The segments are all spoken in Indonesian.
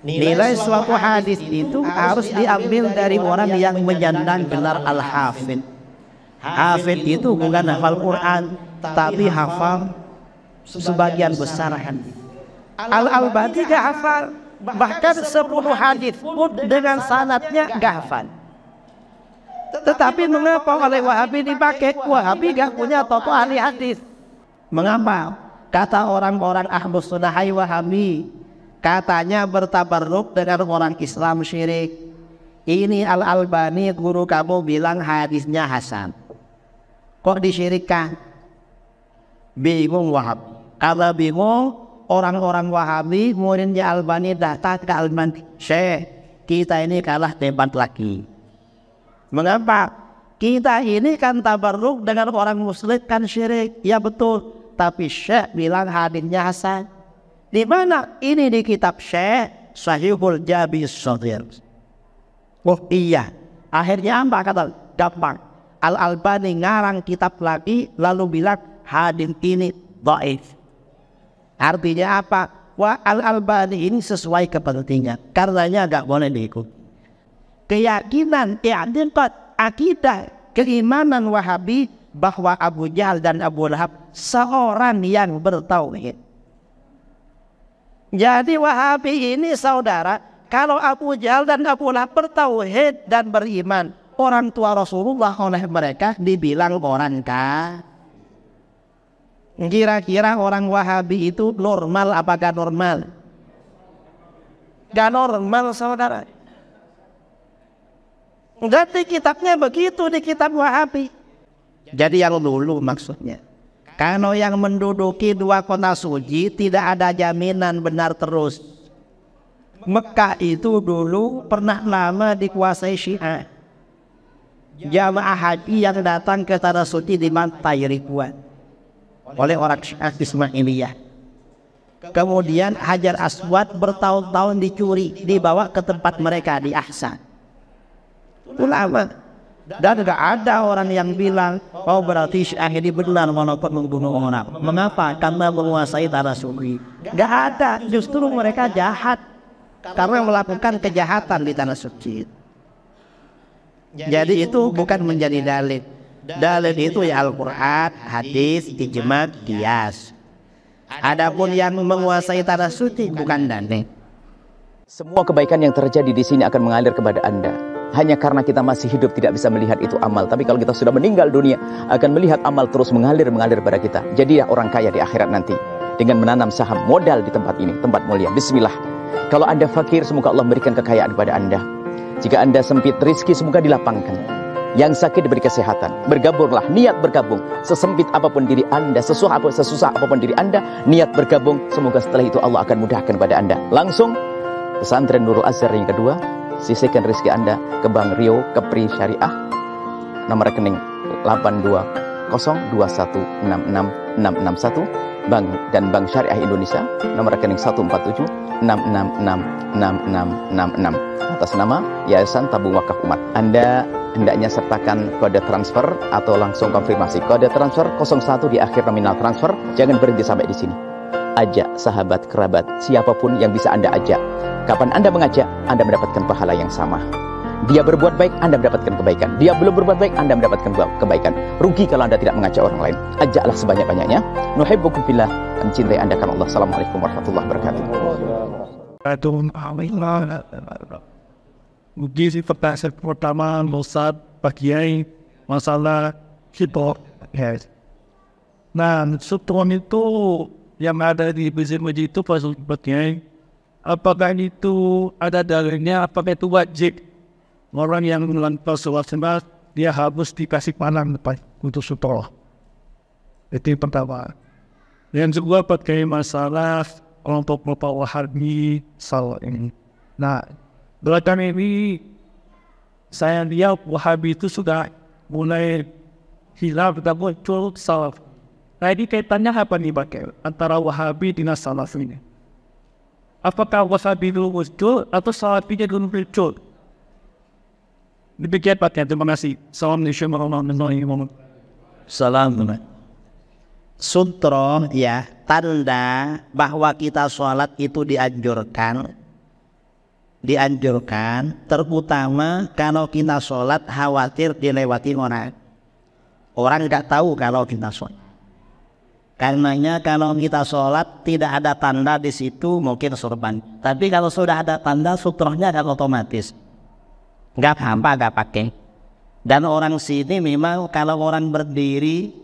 Nilai suatu hadis itu harus diambil dari orang yang menyandang gelar al-hafid. Hafid itu bukan hafal Quran, tapi hafal sebagian besar hadis. Al-Albani gak hafal, bahkan 10 hadis pun dengan sanadnya gak hafal. Tetapi mengapa oleh Wahabi dipakai? Wahabi gak punya tokoh ahli hadis. Mengapa? Kata orang-orang Ahlus Sunnah, hai Wahabi, katanya bertabarruk dengan orang Islam syirik. Ini Al-Albani guru kamu bilang hadisnya hasan, kok disyirikkan? Bingung Wahabi. Kalau bingung, orang-orang Wahabi muridnya Albani datang ke Albani, Syekh, kita ini kalah debat lagi. Mengapa? Kita ini kan tabarruk dengan orang muslim kan syirik. Ya betul, tapi Syekh bilang hadisnya hasan. Di mana? Ini di kitab Syekh Sahihul Jami' Shaghir. Oh iya. Akhirnya apa kata? Gampang. Al-Albani ngarang kitab lagi lalu bilang hadis ini dhaif. Artinya apa? Wah, Al-Albani ini sesuai kepentingan, karenanya enggak boleh diikuti. Keyakinan, i'tiqad, akidah, keimanan Wahabi bahwa Abu Jahal dan Abu Lahab seorang yang bertauhid. Jadi Wahabi ini saudara, kalau Abu Jahal dan Abu Lahab bertauhid dan beriman, orang tua Rasulullah oleh mereka dibilang orang kafir. Kira-kira orang Wahabi itu normal apakah normal? Gak normal saudara. Jadi kitabnya begitu di kitab Wahabi. Jadi yang dulu maksudnya, kalau yang menduduki 2 kota suci tidak ada jaminan benar terus. Mekah itu dulu pernah lama dikuasai Syiah. Jamaah haji yang datang ke tanah suci dibantai ribuan oleh orang Syiah Ismailiyah. Kemudian Hajar Aswad bertahun-tahun dicuri, dibawa ke tempat mereka di Ahsan. Ulama, dan gak ada orang yang bilang oh berarti Syiah ini benar walaupun membunuh orang. Mengapa? Karena menguasai tanah suci. Gak ada, justru mereka jahat karena melakukan kejahatan di tanah suci. Jadi itu bukan menjadi dalil. Dalil itu ya Al-Quran, hadis, ijma, qiyas. Adapun yang menguasai tanah suci bukan dalil. Semua kebaikan yang terjadi di sini akan mengalir kepada Anda. Hanya karena kita masih hidup tidak bisa melihat itu amal. Tapi kalau kita sudah meninggal dunia, akan melihat amal terus mengalir pada kita. Jadilah orang kaya di akhirat nanti dengan menanam saham modal di tempat ini, tempat mulia. Bismillah. Kalau Anda fakir, semoga Allah memberikan kekayaan kepada Anda. Jika Anda sempit rezeki, semoga dilapangkan. Yang sakit diberi kesehatan. Bergabunglah, niat bergabung. Sesempit apapun diri Anda, sesusah apapun diri Anda, niat bergabung. Semoga setelah itu Allah akan mudahkan pada Anda. Langsung pesantren Nurul Azhar yang kedua, sisihkan rezeki Anda ke Bank Rio Kepri Syariah, nomor rekening 82021666661, Bank dan Bank Syariah Indonesia, nomor rekening 147666666, atas nama Yayasan Tabung Wakaf Umat. Anda hendaknya sertakan kode transfer atau langsung konfirmasi kode transfer 01 di akhir nominal transfer. Jangan berhenti sampai di sini. Ajak sahabat, kerabat, siapapun yang bisa Anda ajak. Kapan Anda mengajak, Anda mendapatkan pahala yang sama. Dia berbuat baik, Anda mendapatkan kebaikan. Dia belum berbuat baik, Anda mendapatkan kebaikan. Rugi kalau Anda tidak mengajak orang lain. Ajaklah sebanyak-banyaknya. Nuhibbukum fillah. Kami cintai Anda karena Allah. Assalamualaikum warahmatullahi wabarakatuh. Gizi pertanyaan pertama, Ustaz, Pak Kiai, masalah hip-hop. Nah, sutron itu yang ada di masjid itu Pak Kiai, apakah itu ada dalilnya, apakah itu wajib orang yang melakukan sholat sunat dia harus dikasih panang depan untuk sutron? Itu yang pertama. Yang kedua pakai masalah kelompok Wahabi salah ini. Nah, belakangan ini saya lihat Wahabi itu sudah mulai hilang dan muncul salaf. Nah, ini kaitannya apa nih Pak antara Wahabi dengan salaf ini? Apakah Wahabi dulu muncul atau salafinya dulu muncul? Demikian Pak, terima kasih. Assalamualaikum warahmatullahi wabarakatuh. Salam. Sutro ya, tanda bahwa kita sholat itu dianjurkan dianjurkan, terutama kalau kita sholat khawatir dilewati orang. Orang nggak tahu kalau kita sholat. Karenanya kalau kita sholat tidak ada tanda di situ mungkin sorban. Tapi kalau sudah ada tanda sutrohnya kan otomatis. Nggak apa-apa, nggak pakai. Dan orang sini memang kalau orang berdiri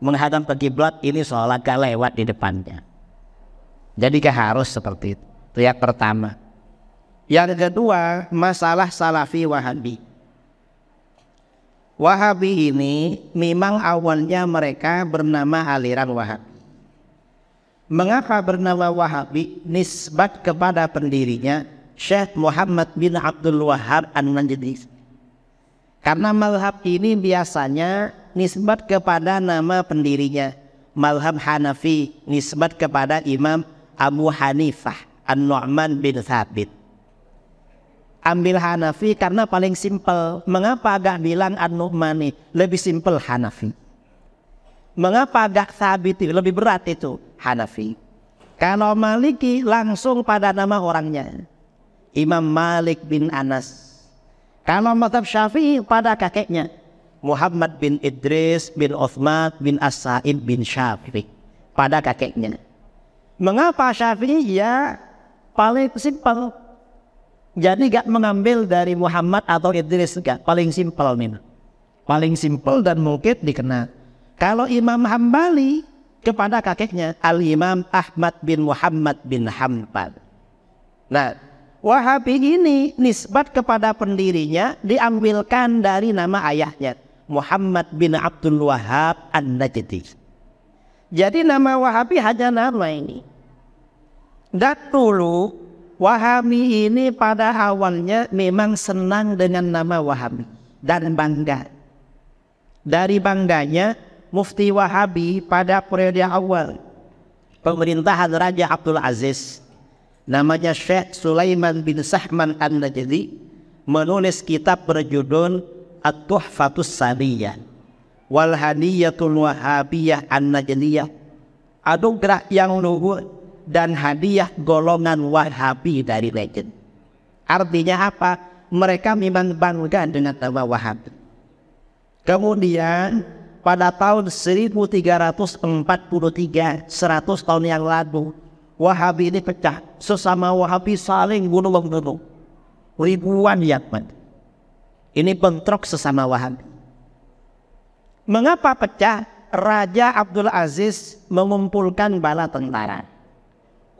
menghadap ke kiblat ini sholat gak lewat di depannya. Jadi gak harus seperti itu. Itu yang pertama. Yang kedua, masalah Salafi Wahabi. Wahabi ini memang awalnya mereka bernama aliran Wahabi. Mengapa bernama Wahabi? Nisbat kepada pendirinya Syekh Muhammad bin Abdul Wahhab An-Najdi. Karena mazhab ini biasanya nisbat kepada nama pendirinya. Mazhab Hanafi nisbat kepada Imam Abu Hanifah An-Nu'man bin Thabit. Ambil Hanafi karena paling simpel. Mengapa agak bilang An-Nu'mani? Lebih simpel Hanafi. Mengapa agak Thabit? Lebih berat itu Hanafi. Kalau Maliki langsung pada nama orangnya, Imam Malik bin Anas. Kalau mazhab Syafi'i pada kakeknya, Muhammad bin Idris bin Uthman bin As-Sa'id bin Syafi'i, pada kakeknya. Mengapa Syafi'i? Ya paling simpel. Jadi gak mengambil dari Muhammad atau Idris, gak. Paling simpel nih. Paling simpel dan mungkin dikenal. Kalau Imam Hambali kepada kakeknya Al-Imam Ahmad bin Muhammad bin Hanbal. Nah, Wahabi ini nisbat kepada pendirinya diambilkan dari nama ayahnya Muhammad bin Abdul Wahhab An-Najdi. Jadi nama Wahabi hanya nama ini. Dan dulu Wahabi ini pada awalnya memang senang dengan nama Wahabi dan bangga. Dari bangganya Mufti Wahabi pada periode awal pemerintahan Raja Abdul Aziz, namanya Syekh Sulaiman bin Sahman An-Najdi, menulis kitab berjudul At-Tuhfatus Saniyah wal Hadiyatul Wahabiyah An-Najdiyah, anugerah yang luhur dan hadiah golongan Wahabi dari legend. Artinya apa? Mereka memang bangga dengan nama Wahabi. Kemudian pada tahun 1343, 100 tahun yang lalu, Wahabi ini pecah. Sesama Wahabi saling bunuh-bunuh. Ribuan yang mati. Ini bentrok sesama Wahabi. Mengapa pecah? Raja Abdul Aziz mengumpulkan bala tentara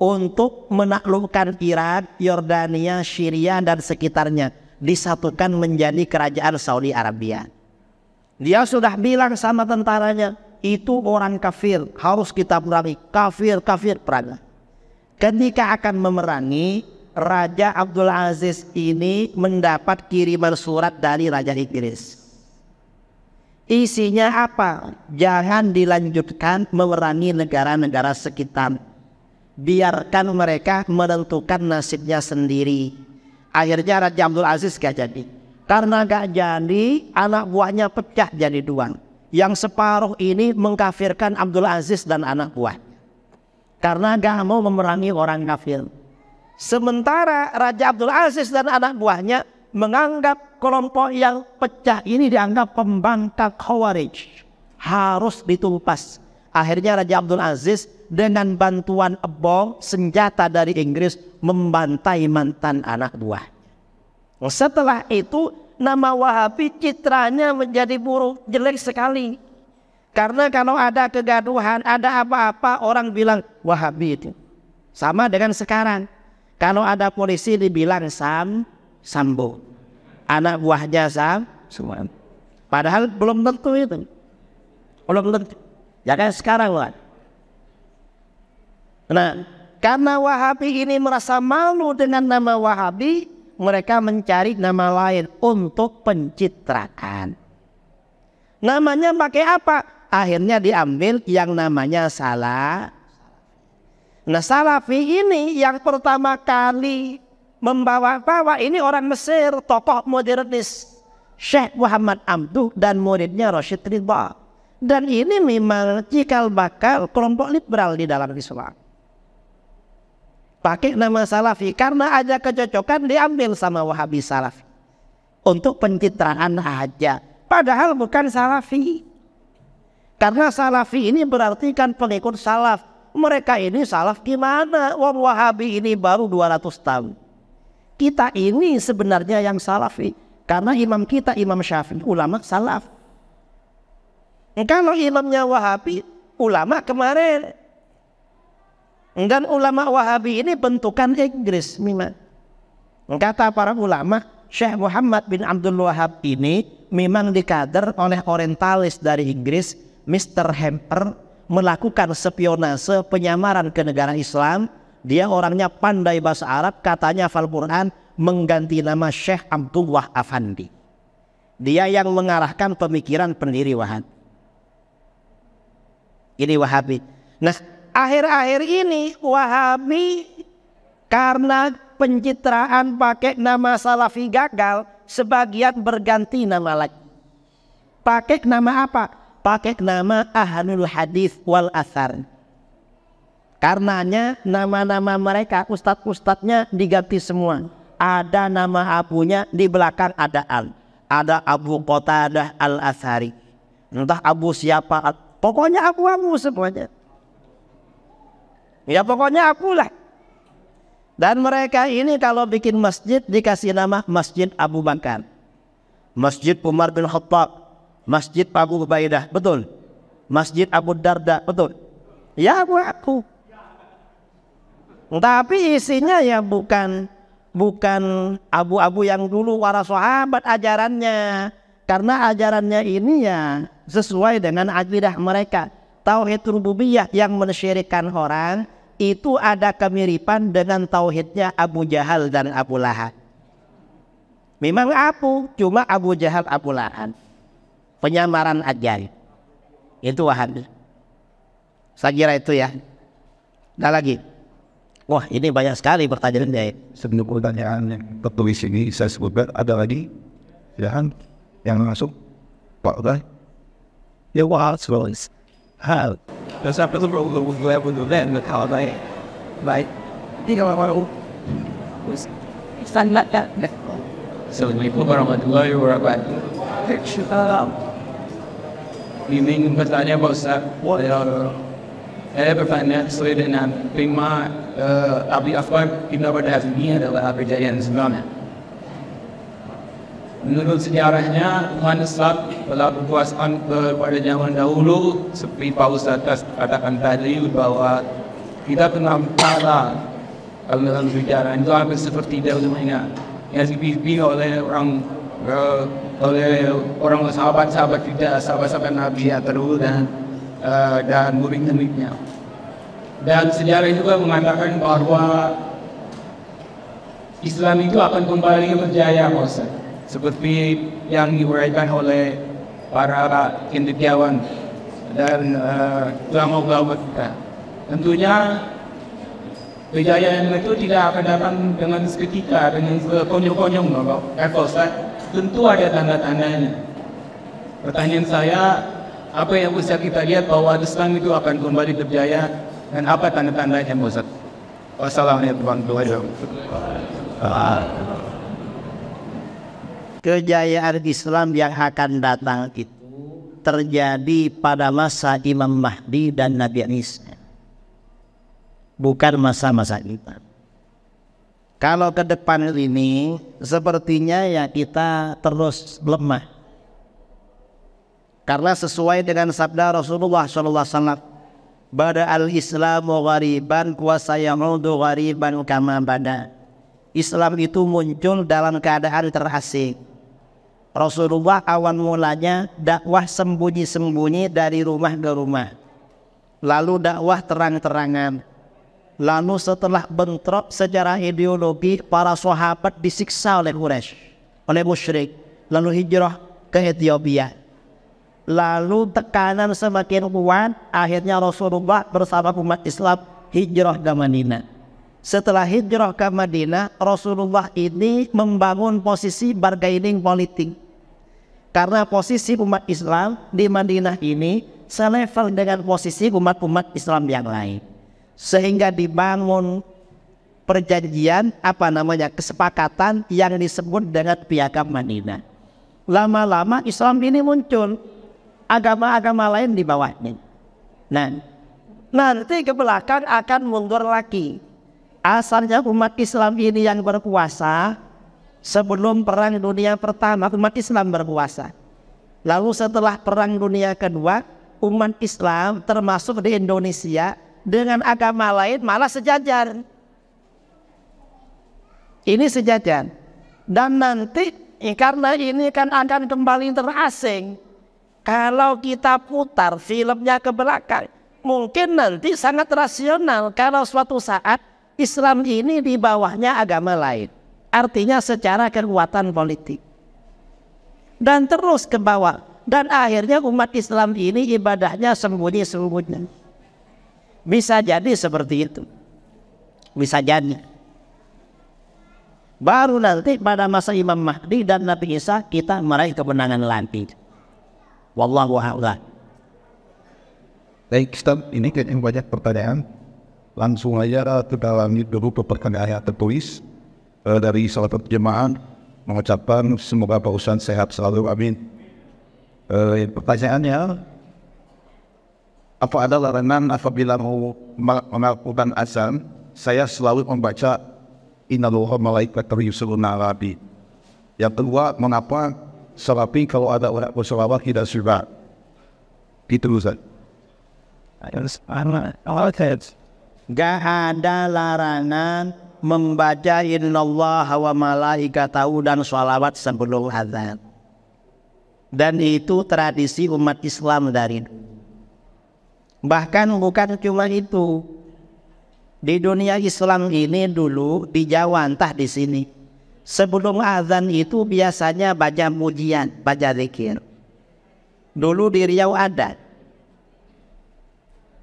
untuk menaklukkan Irak, Yordania, Syria dan sekitarnya, disatukan menjadi kerajaan Saudi Arabia. Dia sudah bilang sama tentaranya, itu orang kafir, harus kita perangi. Kafir perang. Ketika akan memerangi, Raja Abdul Aziz ini mendapat kiriman surat dari Raja Inggris. Isinya apa? Jangan dilanjutkan memerangi negara-negara sekitar. Biarkan mereka menentukan nasibnya sendiri. Akhirnya Raja Abdul Aziz gak jadi. Karena gak jadi, anak buahnya pecah jadi dua. Yang separuh ini mengkafirkan Abdul Aziz dan anak buah, karena gak mau memerangi orang kafir. Sementara Raja Abdul Aziz dan anak buahnya menganggap kelompok yang pecah ini dianggap pembangkang Khawarij, harus ditumpas. Akhirnya Raja Abdul Aziz dengan bantuan ebong senjata dari Inggris membantai mantan anak buah. Setelah itu nama Wahabi citranya menjadi buruk, jelek sekali. Karena kalau ada kegaduhan, ada apa-apa, orang bilang Wahabi itu. Sama dengan sekarang. Kalau ada polisi dibilang Sambo. Anak buahnya semua. Padahal belum tentu itu. Belum tentu. Ya kan sekarang lah. Nah, karena Wahabi ini merasa malu dengan nama Wahabi, mereka mencari nama lain untuk pencitraan. Namanya pakai apa? Akhirnya diambil yang namanya Salafi. Nah, Salafi ini yang pertama kali membawa ini orang Mesir, tokoh modernis, Syekh Muhammad Abduh dan muridnya Rashid Ridha. Dan ini memang cikal bakal kelompok liberal di dalam Islam. pakai nama Salafi karena ada kecocokan diambil sama Wahabi Salafi untuk pencitraan aja, padahal bukan Salafi. Karena Salafi ini berarti kan pengikut salaf. Mereka ini salaf gimana? Wong Wahabi ini baru 200 tahun. Kita ini sebenarnya yang Salafi, karena imam kita Imam Syafi'i ulama salaf. Kalau imamnya Wahabi, ulama kemarin. Dan ulama Wahabi ini bentukan Inggris memang. Kata para ulama, Syekh Muhammad bin Abdul Wahab ini memang dikader oleh orientalis dari Inggris, Mr. Hamper, melakukan spionase penyamaran ke negara Islam. Dia orangnya pandai bahasa Arab, katanya hafal Quran, mengganti nama Syekh Abdullah Afandi. Dia yang mengarahkan pemikiran pendiri Wahabi. Ini Wahabi. Nah, akhir-akhir ini Wahabi karena pencitraan pakai nama Salafi gagal, sebagian berganti nama lagi. Pakai nama apa? Pakai nama Ahlul Hadis wal Athar. Karenanya nama-nama mereka, ustadz-ustadznya diganti semua. Ada nama abunya, di belakang ada al. Ada Abu Qatadah al-Athari. Entah Abu siapa, pokoknya abu-abu semuanya. Ya pokoknya akulah. Dan mereka ini kalau bikin masjid dikasih nama Masjid Abu Bakar, Masjid Umar bin Khattab, Masjid Abu Ubaidah, betul. Masjid Abu Darda, betul. Ya aku. Tapi isinya ya bukan abu-abu yang dulu para sahabat ajarannya. Karena ajarannya ini ya sesuai dengan akidah mereka. Tauhid rububiyah yang mensyirikkan orang itu ada kemiripan dengan tauhidnya Abu Jahal dan Abu Lahab. Memang cuma Abu Jahal Abu Lahab. Penyamaran ajaib. Itu Wahabi. Saya kira itu ya. Nah lagi. Wah ini banyak sekali pertanyaannya. Sebelum pertanyaan yang tertulis ini saya sebutkan, ada lagi yang masuk Pak Uday. Ya wah sebenarnya. Hal. Dan sampai itu berlebihan dengan hal baik. Baik. Tidak mau. Sangat tak. Assalamualaikum warahmatullahi wabarakatuh. Ini bertanya Pak Ustaz, bertanya sesuai dengan tema Abi Afkar Ibn Abbas ini adalah perjalanan sebenarnya. Menurut sejarahnya, umat Islam telah berkuasaan pada zaman dahulu, seperti Pak Ustaz katakan tadi bahwa kita pernah kalah dalam sejarah itu hampir seperti dahulunya yang dipimpin oleh orang sahabat-sahabat kita, sahabat-sahabat Nabi yang terdahulu dan murid-muridnya. Dan sejarah juga mengatakan bahwa Islam itu akan kembali berjaya, Ustaz, seperti yang diuraikan oleh para cendekiawan dan ulama-ulama kita. Tentunya kejayaan itu tidak akan datang dengan seketika, dengan sekonyong-konyong, Ustaz. Tentu ada tanda-tandanya. Pertanyaan saya, apa yang bisa kita lihat bahwa Islam itu akan kembali berjaya dan apa tanda-tandanya, Ustaz? Wassalamualaikum warahmatullahi wabarakatuh. Kejayaan Islam yang akan datang itu terjadi pada masa Imam Mahdi dan Nabi Isa, bukan masa-masa kita. Kalau ke depan ini sepertinya ya kita terus lemah. Karena sesuai dengan sabda Rasulullah SAW, bada al-Islamu ghariban wa sayaudu ghariban kama bada. Islam itu muncul dalam keadaan terasing. Rasulullah awal mulanya dakwah sembunyi-sembunyi dari rumah ke rumah, lalu dakwah terang-terangan. Lalu setelah bentrok secara ideologi, para sahabat disiksa oleh Quraisy, oleh musyrik, lalu hijrah ke Ethiopia. Lalu tekanan semakin kuat, akhirnya Rasulullah bersama umat Islam hijrah ke Madinah. Setelah hijrah ke Madinah, Rasulullah ini membangun posisi bargaining politik. Karena posisi umat Islam di Madinah ini selevel dengan posisi umat-umat Islam yang lain. Sehingga dibangun perjanjian kesepakatan yang disebut dengan Piagam Madinah. Lama-lama Islam ini muncul, agama-agama lain di bawahnya. Nah, nanti ke belakang akan mundur lagi. Asalnya umat Islam ini yang berkuasa. Sebelum Perang Dunia Pertama umat Islam berkuasa. Lalu setelah Perang Dunia Kedua, umat Islam termasuk di Indonesia dengan agama lain malah sejajar. Ini sejajar. Dan nanti karena ini kan akan kembali terasing. Kalau kita putar filmnya ke belakang, mungkin nanti sangat rasional kalau suatu saat Islam ini di bawahnya agama lain. Artinya secara kekuatan politik. Dan terus ke bawah. Dan akhirnya umat Islam ini ibadahnya sembunyi-sembunyi. Bisa jadi seperti itu. Bisa jadi. Baru nanti pada masa Imam Mahdi dan Nabi Isa kita meraih kemenangan lagi. Wallahu a'lam. Baik, Ustaz, ini kan yang banyak pertanyaan. Langsung aja ke dalam dulu pertanyaan yang tertulis dari salah satu jemaah mengucapkan semoga Pak Ustaz sehat selalu, amin. Pertanyaannya, apa ada larangan apabila mau melakukan azan? Saya selalu membaca Innallaha malaikatahu yusholluna 'alan nabi. Yang kedua, mengapa salafi kalau ada orang bersolawat tidak syubhat? Gitu Ustaz. Gak ada larangan membaca innallaha wa malaikatahu dan sholawat sebelum azan. Dan itu tradisi umat Islam dari dulu. Bahkan bukan cuma itu. Di dunia Islam ini dulu di Jawa entah di sini, sebelum azan itu biasanya baca pujian, baca zikir. Dulu di Riau ada.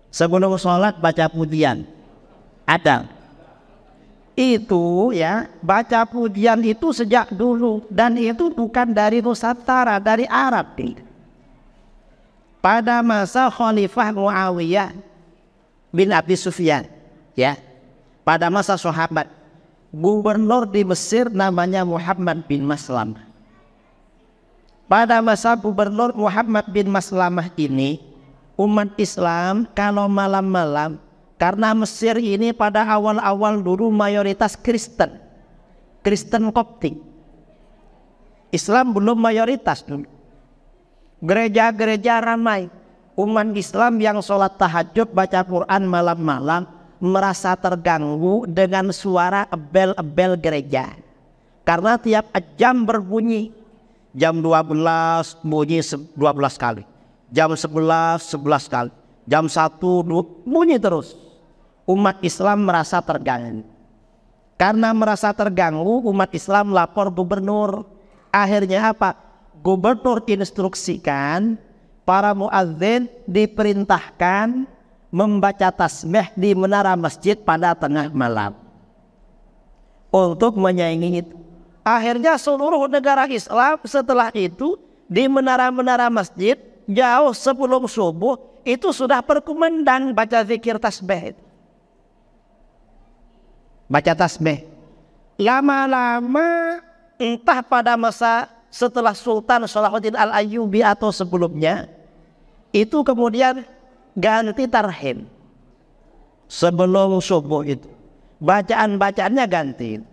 Sebelum sholat baca pujian ada. Itu ya, baca pujian itu sejak dulu. Dan itu bukan dari Nusantara, dari Arab. Pada masa Khalifah Muawiyah bin Abi Sufyan, ya, pada masa sahabat, gubernur di Mesir namanya Muhammad bin Maslamah. Pada masa gubernur Muhammad bin Maslamah ini, umat Islam kalau malam-malam, karena Mesir ini pada awal-awal dulu mayoritas Kristen, Kristen Koptik. Islam belum mayoritas dulu. Gereja-gereja ramai. Umat Islam yang sholat tahajud baca Quran malam-malam merasa terganggu dengan suara bel-bel gereja. Karena tiap jam berbunyi. Jam 12 bunyi 12 kali. Jam 11 kali. Jam 1 bunyi terus. Umat Islam merasa terganggu. Karena merasa terganggu, umat Islam lapor gubernur. Akhirnya apa? Gubernur instruksikan para muadzin diperintahkan membaca tasbih di menara masjid pada tengah malam. Untuk menyaingi itu. Akhirnya seluruh negara Islam setelah itu di menara-menara masjid jauh sebelum subuh itu sudah berkumandang baca zikir tasbih. Baca tasbih. Lama-lama entah pada masa setelah Sultan Salahuddin Al-Ayyubi atau sebelumnya, itu kemudian ganti tarhim. Sebelum subuh itu bacaan-bacaannya ganti.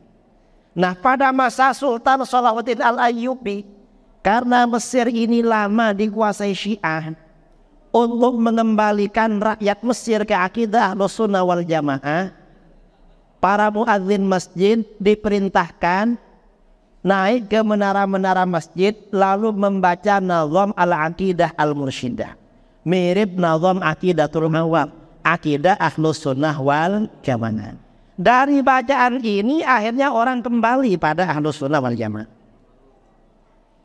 Nah pada masa Sultan Salahuddin Al-Ayyubi, karena Mesir ini lama dikuasai Syiah, untuk mengembalikan rakyat Mesir ke akidah Ahlussunnah wal Jamaah, para muadzin masjid diperintahkan naik ke menara-menara masjid lalu membaca nazam al-aqidah al-mursyidah, mirip nazam aqidatul mawab, akidah Ahlussunnah wal Jamaah. Dari bacaan ini akhirnya orang kembali pada Ahlussunnah wal Jamaah.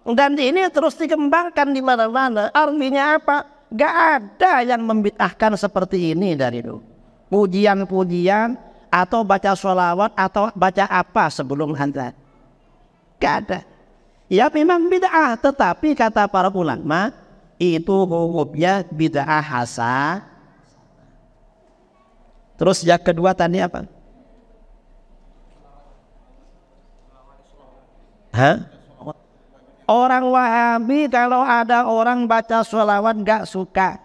Dan ini terus dikembangkan di mana-mana. Artinya apa? Gak ada yang membid'ahkan seperti ini dari dulu. Pujian-pujian atau baca sholawat atau baca apa sebelum azan. Gak ada. Ya memang bid'ah, tetapi kata para ulama itu hukumnya bid'ah hasan. Terus yang kedua tadi apa? Hah? Orang Wahabi kalau ada orang baca sholawat gak suka,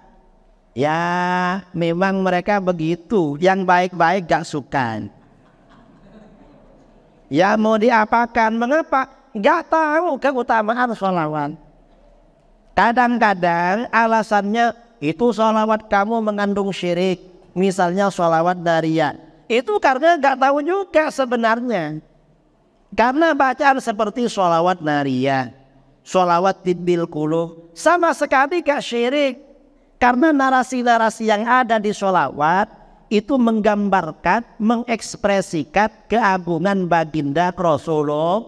ya memang mereka begitu. Yang baik-baik gak suka. Ya mau diapakan? Mengapa? Gak tahu keutamaan sholawat. Kadang-kadang alasannya itu sholawat kamu mengandung syirik. Misalnya sholawat dariyah. Itu karena gak tahu juga sebenarnya. Karena bacaan seperti sholawat nariyah, sholawat tibbil qulub, sama sekali gak syirik. Karena narasi-narasi yang ada di sholawat itu menggambarkan, mengekspresikan keagungan baginda Rasulullah.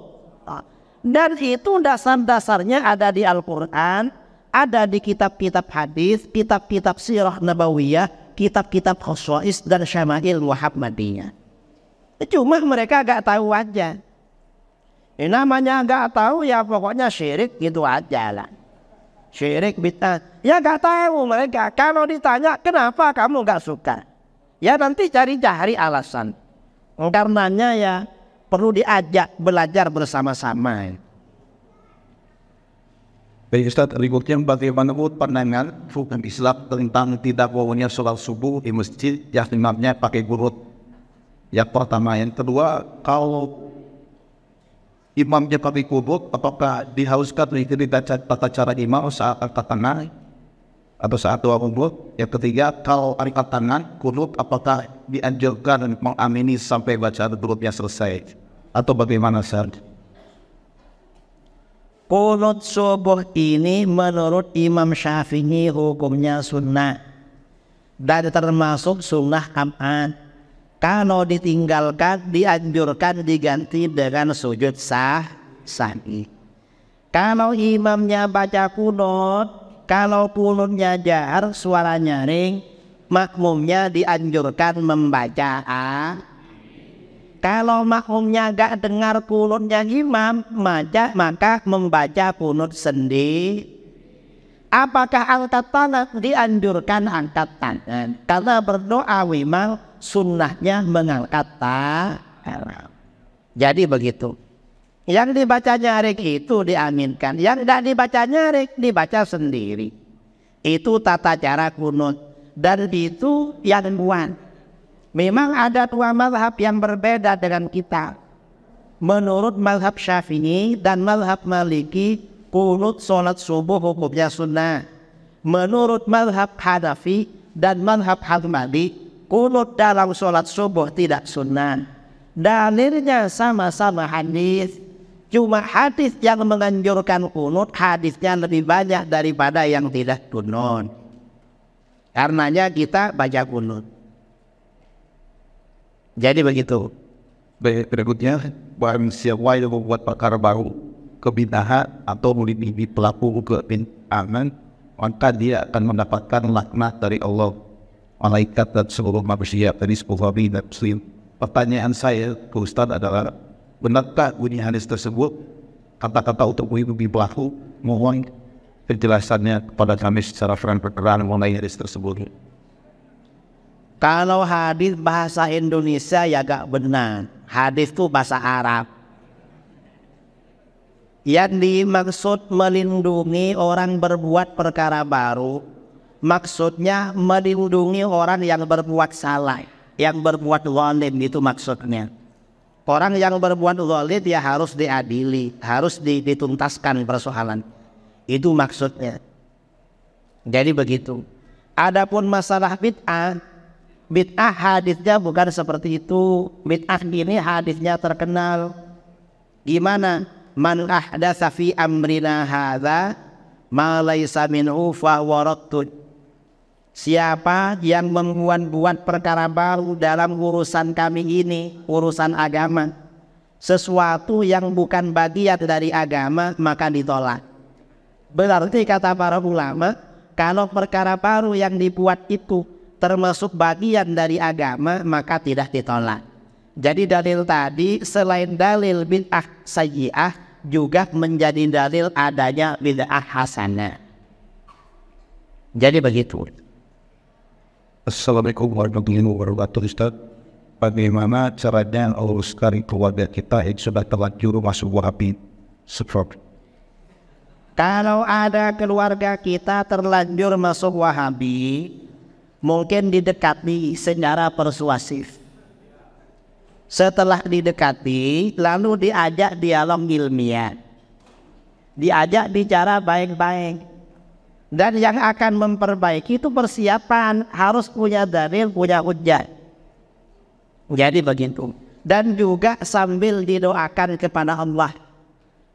Dan itu dasar-dasarnya ada di Al-Quran, ada di kitab-kitab hadis, kitab-kitab sirah nabawiyah, kitab-kitab khoswais dan syama'il Muhammadiyah. Cuma mereka gak tahu aja. Namanya gak tahu ya pokoknya syirik gitu aja lah. Syirik bid'ah. Ya gak tahu mereka. Kalau ditanya kenapa kamu gak suka, ya nanti cari-cari alasan. Karenanya ya perlu diajak belajar bersama-sama. Baik Ustaz, berikutnya bagaimana pandangan hukum Islam tentang tidak bolehnya sholat subuh di masjid yang imamnya pakai gurut? Yang pertama. Yang kedua, kalau imamnya pakai gurut, apakah diharuskan mengikuti tata cara imam saat angkat tangan atau saat doa gurut? Yang ketiga, kalau angkat tangan gurut, apakah dianjurkan mengamini sampai bacaan gurutnya selesai atau bagaimana Ustaz? Qunut subuh ini menurut Imam Syafi'i hukumnya sunnah dan termasuk sunnah kam'an. Kalau ditinggalkan dianjurkan diganti dengan sujud sahwi. Kalau imamnya baca qunut, kalau qunutnya jahar suara nyaring, makmumnya dianjurkan membaca Kalau makmumnya gak dengar qunutnya imam, maka membaca qunut sendiri. Apakah angkat tangan? Dianjurkan angkat tangan. Karena berdoa memang sunnahnya mengangkat tangan. Jadi begitu. Yang dibaca nyaring itu diaminkan. Yang tidak dibaca nyaring dibaca sendiri. Itu tata cara qunut. Dan itu yang kuat. Memang ada dua mazhab yang berbeda dengan kita. Menurut mazhab Syafi'i dan mazhab Maliki, qunut sholat subuh hukumnya sunnah. Menurut mazhab Hanafi dan mazhab Hambali, qunut dalam sholat subuh tidak sunnah. Dalilnya sama-sama hadis. Cuma hadis yang menganjurkan qunut, hadisnya lebih banyak daripada yang tidak qunut. Karenanya kita baca qunut. Jadi begitu. Baik, berikutnya, barang siapa yang membuat perkara baru, kebid'ahan atau melindungi pelaku kebid'ahan, maka dia akan mendapatkan laknat dari Allah, malaikat dan seluruh manusia dari sebuah dan muslim. Pertanyaan saya ke Ustaz adalah, benarkah bunyi hadis tersebut kata-kata untuk melindungi pelaku? Mohon penjelasannya kepada kami secara terang mengenai hadis tersebut. Kalau hadis bahasa Indonesia ya gak benar. Hadis itu bahasa Arab. Yang dimaksud melindungi orang berbuat perkara baru, maksudnya melindungi orang yang berbuat salah, yang berbuat zalim, itu maksudnya. Orang yang berbuat zalim ya harus diadili, harus dituntaskan persoalan. Itu maksudnya. Jadi begitu. Adapun masalah bid'ah hadisnya bukan seperti itu. Bid'ah ini hadisnya terkenal. Gimana? Man ahdatsa fi amrina hadza ma laysa minhu fa huwa raddun. Siapa yang membuat perkara baru dalam urusan kami ini, urusan agama, sesuatu yang bukan bagian dari agama, maka ditolak. Berarti kata para ulama, kalau perkara baru yang dibuat itu termasuk bagian dari agama, maka tidak ditolak. Jadi dalil tadi selain dalil bid'ah sayyi'ah juga menjadi dalil adanya bid'ah hasanah. Jadi begitu. Assalamualaikum warahmatullahi wabarakatuh Ustaz. Bagaimana caranya meluruskan keluarga kita yang sudah terlanjur masuk Wahabi? Seperti Kalau ada keluarga kita terlanjur masuk Wahabi, mungkin didekati secara persuasif. Setelah didekati, lalu diajak dialog ilmiah, diajak bicara baik-baik. Dan yang akan memperbaiki itu persiapan, harus punya dalil, punya hujjah. Jadi begitu. Dan juga sambil didoakan kepada Allah.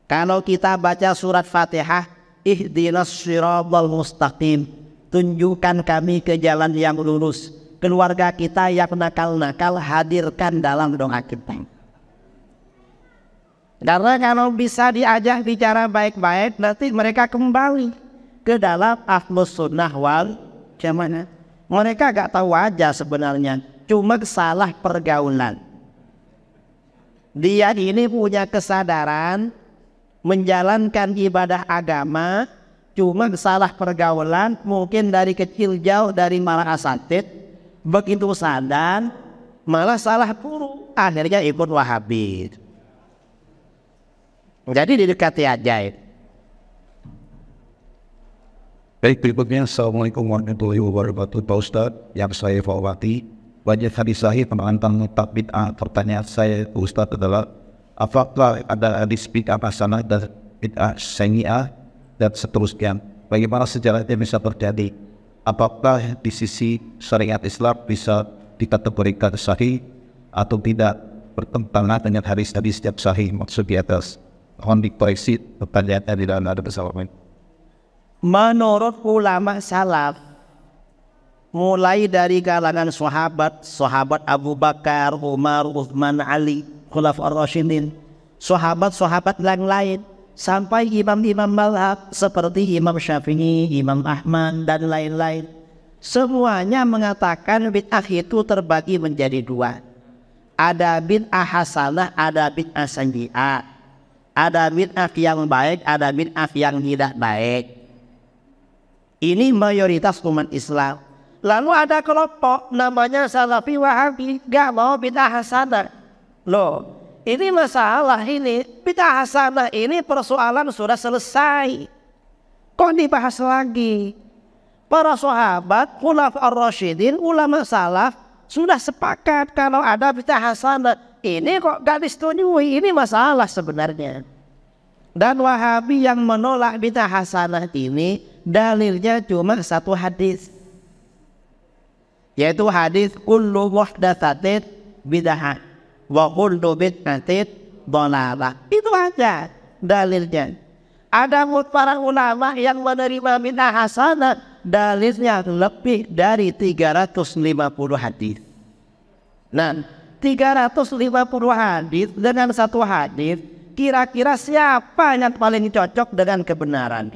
Kalau kita baca surat Fatihah, ihdinas shiratal mustaqim, tunjukkan kami ke jalan yang lurus. Keluarga kita yang nakal-nakal hadirkan dalam doa kita. Karena kalau bisa diajak bicara baik-baik, nanti mereka kembali ke dalam ahlus sunnah wal jamaah. Mereka gak tahu aja sebenarnya, cuma salah pergaulan. Dia ini punya kesadaran menjalankan ibadah agama, cuma salah pergaulan, mungkin dari kecil jauh dari para asatid, begitu sadar malah salah guru, akhirnya ikut Wahabi. Jadi didekati aja. baik, berikutnya Assalamualaikum warahmatullahi wabarakatuh Pak Ustadz yang saya hormati. Banyak hadis sahih tentang bid'ah. Pertanyaan saya Ustadz adalah, apakah ada hadis bid'ah hasanah dan bid'ah sayyi'ah dan seterusnya? Bagaimana sejarahnya bisa terjadi? Apakah di sisi syariat Islam bisa dikategorikan sahih atau tidak, bertentangan dengan hadis-hadis yang sahih maksud di atas? Mohon dikoreksi pertanyaannya di dalam ada bersama. Menurut ulama salaf, mulai dari kalangan sahabat Abu Bakar, Umar, Uthman, Ali, Khulafaur Rasyidin, sahabat-sahabat yang lain, sampai imam-imam mazhab seperti Imam Syafi'i, Imam Ahmad dan lain-lain, semuanya mengatakan bid'ah itu terbagi menjadi dua. Ada bid'ah hasanah, ada bid'ah sayyi'ah. Ada bid'ah yang baik, ada bid'ah yang tidak baik. Ini mayoritas umat Islam. Lalu ada kelompok namanya Salafi Wahabi, gak mau bid'ah hasanah. Loh, ini masalah ini, bid'ah hasanah ini persoalan sudah selesai. Kok dibahas lagi? Para sahabat, Khulafaur Rasyidin, ulama salaf sudah sepakat kalau ada bid'ah hasanah. Ini kok gak disetujui, ini masalah sebenarnya. Dan Wahabi yang menolak bid'ah hasanah ini dalilnya cuma satu hadis, yaitu hadis kullu muhdatsatin bid'ah wa kullu bid'atin dhalalah. Itu aja dalilnya. Ada para ulama yang menerima bid'ah hasanah, dalilnya lebih dari 350 hadis. Nah, 350 hadis dengan satu hadis, kira-kira siapa yang paling cocok dengan kebenaran?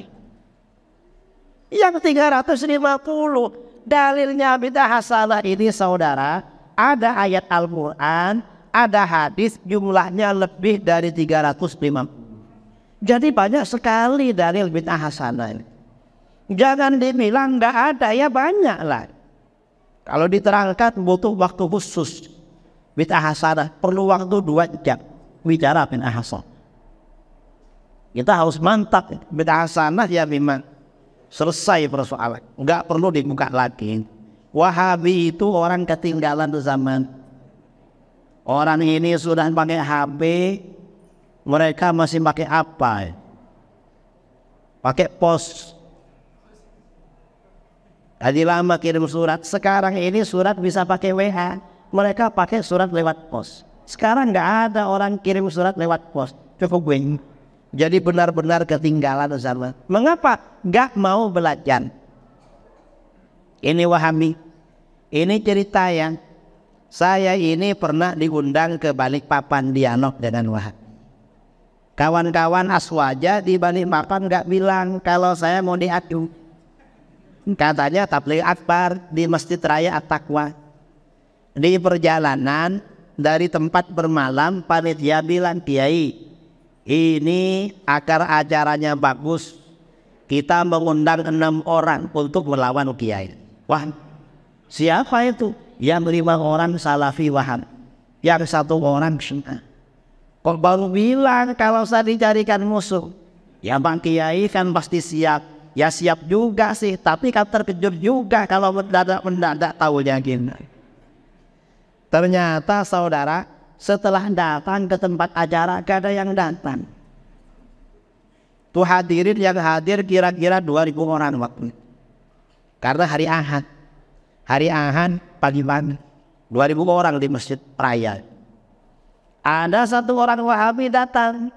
Yang 350 dalilnya bid'ah hasanah ini saudara, ada ayat Al-Quran, ada hadis jumlahnya lebih dari 350. Jadi banyak sekali dalil bid'ah hasanah ini. Jangan dibilang nggak ada, ya banyak lah. Kalau diterangkan butuh waktu khusus. Bid'ah hasanah perlu waktu 2 jam bicara bid'ah hasanah. Kita harus mantap. Bid'ah hasanah ya memang selesai persoalan, nggak perlu dibuka lagi. Wahabi itu orang ketinggalan zaman. Orang ini sudah pakai HP, mereka masih pakai apa? Pakai pos. Tadi lama kirim surat, sekarang ini surat bisa pakai WA, mereka pakai surat lewat pos. Sekarang nggak ada orang kirim surat lewat pos, cukup wing. Jadi benar-benar ketinggalan zaman. Mengapa? Gak mau belajar. Ini Wahabi. Ini cerita yang saya ini pernah diundang ke Balikpapan dialog dengan Wahabi. Kawan-kawan Aswaja di Balikpapan gak bilang kalau saya mau diadu. Katanya tabligh akbar di Masjid Raya At-Taqwa. Di perjalanan dari tempat bermalam, panitia bilang, Kiai, ini akar acaranya bagus, kita mengundang 6 orang untuk melawan Kiai. Wah, siapa itu? Yang 5 orang Salafi Wahab, yang 1 orang Syiah. Kok baru bilang kalau saya dicarikan musuh? Ya Bang Kiai kan pasti siap. Ya siap juga sih, tapi kan terkejut juga kalau mendadak tahunya gini. Ternyata saudara, setelah datang ke tempat acara gak ada yang datang. Tuh hadirin yang hadir kira-kira 2.000 orang waktu. Karena hari Ahad. Hari Ahad pagi-pagi 2.000 orang di masjid raya. Ada satu orang Wahabi datang,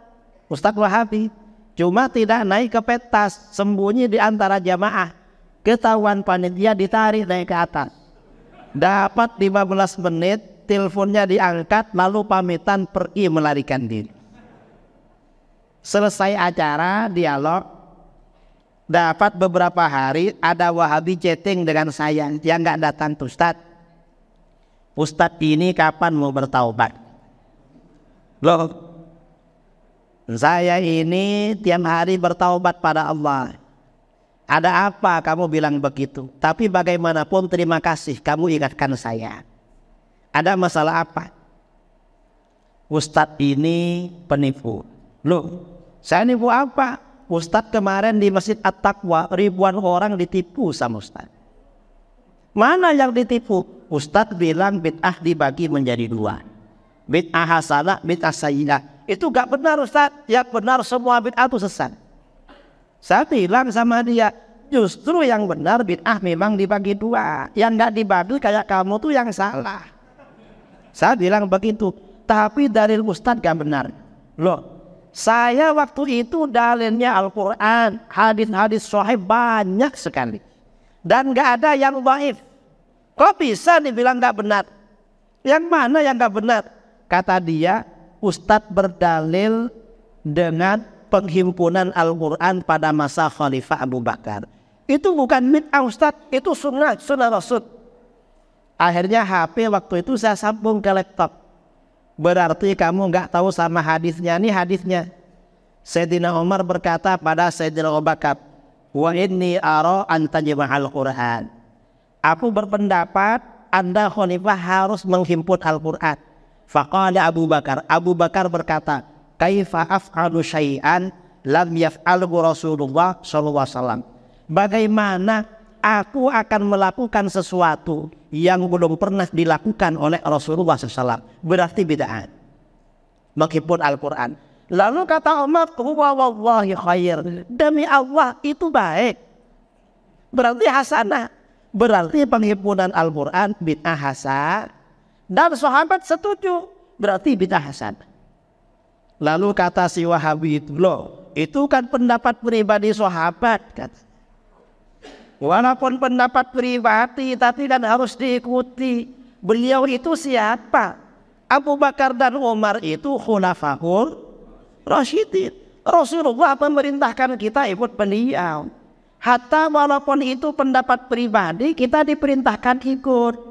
Ustadz Wahabi, cuma tidak naik ke pentas, sembunyi di antara jamaah. Ketahuan panitia ditarik naik ke atas. Dapat 15 menit, teleponnya diangkat, lalu pamitan pergi melarikan diri. Selesai acara, dialog, dapat beberapa hari ada Wahabi chatting dengan saya yang nggak datang. Ustadz ini kapan mau bertaubat? Loh, saya ini tiap hari bertaubat pada Allah. Ada apa kamu bilang begitu? Tapi bagaimanapun terima kasih kamu ingatkan saya. Ada masalah apa? Ustadz ini penipu. Loh, saya nipu apa? Ustadz kemarin di Masjid At-Taqwa ribuan orang ditipu sama Ustadz. Mana yang ditipu? Ustadz bilang bid'ah dibagi menjadi 2. Bid'ah hasanah, bid'ah sayyi'ah. Itu gak benar Ustadz. Yang benar semua bid'ah itu sesat. Saya bilang sama dia, justru yang benar bid'ah memang dibagi 2. Yang gak dibagi kayak kamu tuh yang salah. Saya bilang begitu. Tapi dalil Ustadz gak benar. Loh, saya waktu itu dalilnya Al-Quran, hadis-hadis sahih banyak sekali. Dan gak ada yang dhaif. Kok bisa dibilang gak benar? Yang mana yang gak benar? Kata dia, Ustadz berdalil dengan penghimpunan Al-Quran pada masa Khalifah Abu Bakar. Itu bukan bid'ah Ustadz, itu sunnah Rasul. Akhirnya HP waktu itu saya sambung ke laptop. Berarti kamu nggak tahu sama hadisnya. Ini hadisnya. Sayyidina Umar berkata pada Sayyidina Abu Bakar, wa inni ara an tajma'al Qur'an. Aku berpendapat Anda khalifah harus menghimpun Al-Quran. Faqala Abu Bakar berkata, kaifa af'alu syai'an lam yaf'alhu Rasulullah sallallahu alaihi wasallam. Bagaimana aku akan melakukan sesuatu yang belum pernah dilakukan oleh Rasulullah SAW? Berarti bid'ah. Menghimpun Al-Quran. Lalu kata Umar, huwa wallahi khair. Demi Allah itu baik. Berarti hasanah. Berarti penghimpunan Al-Quran bid'ah hasan. Dan sahabat setuju, berarti bid'ah hasan. Lalu kata si Wahabi itu, loh, itu kan pendapat pribadi sahabat kan. Walaupun pendapat pribadi, tapi kan harus diikuti. Beliau itu siapa? Abu Bakar dan Umar itu khulafaul rasyidin. Rasulullah memerintahkan kita ikut beliau. Hatta walaupun itu pendapat pribadi, kita diperintahkan ikut.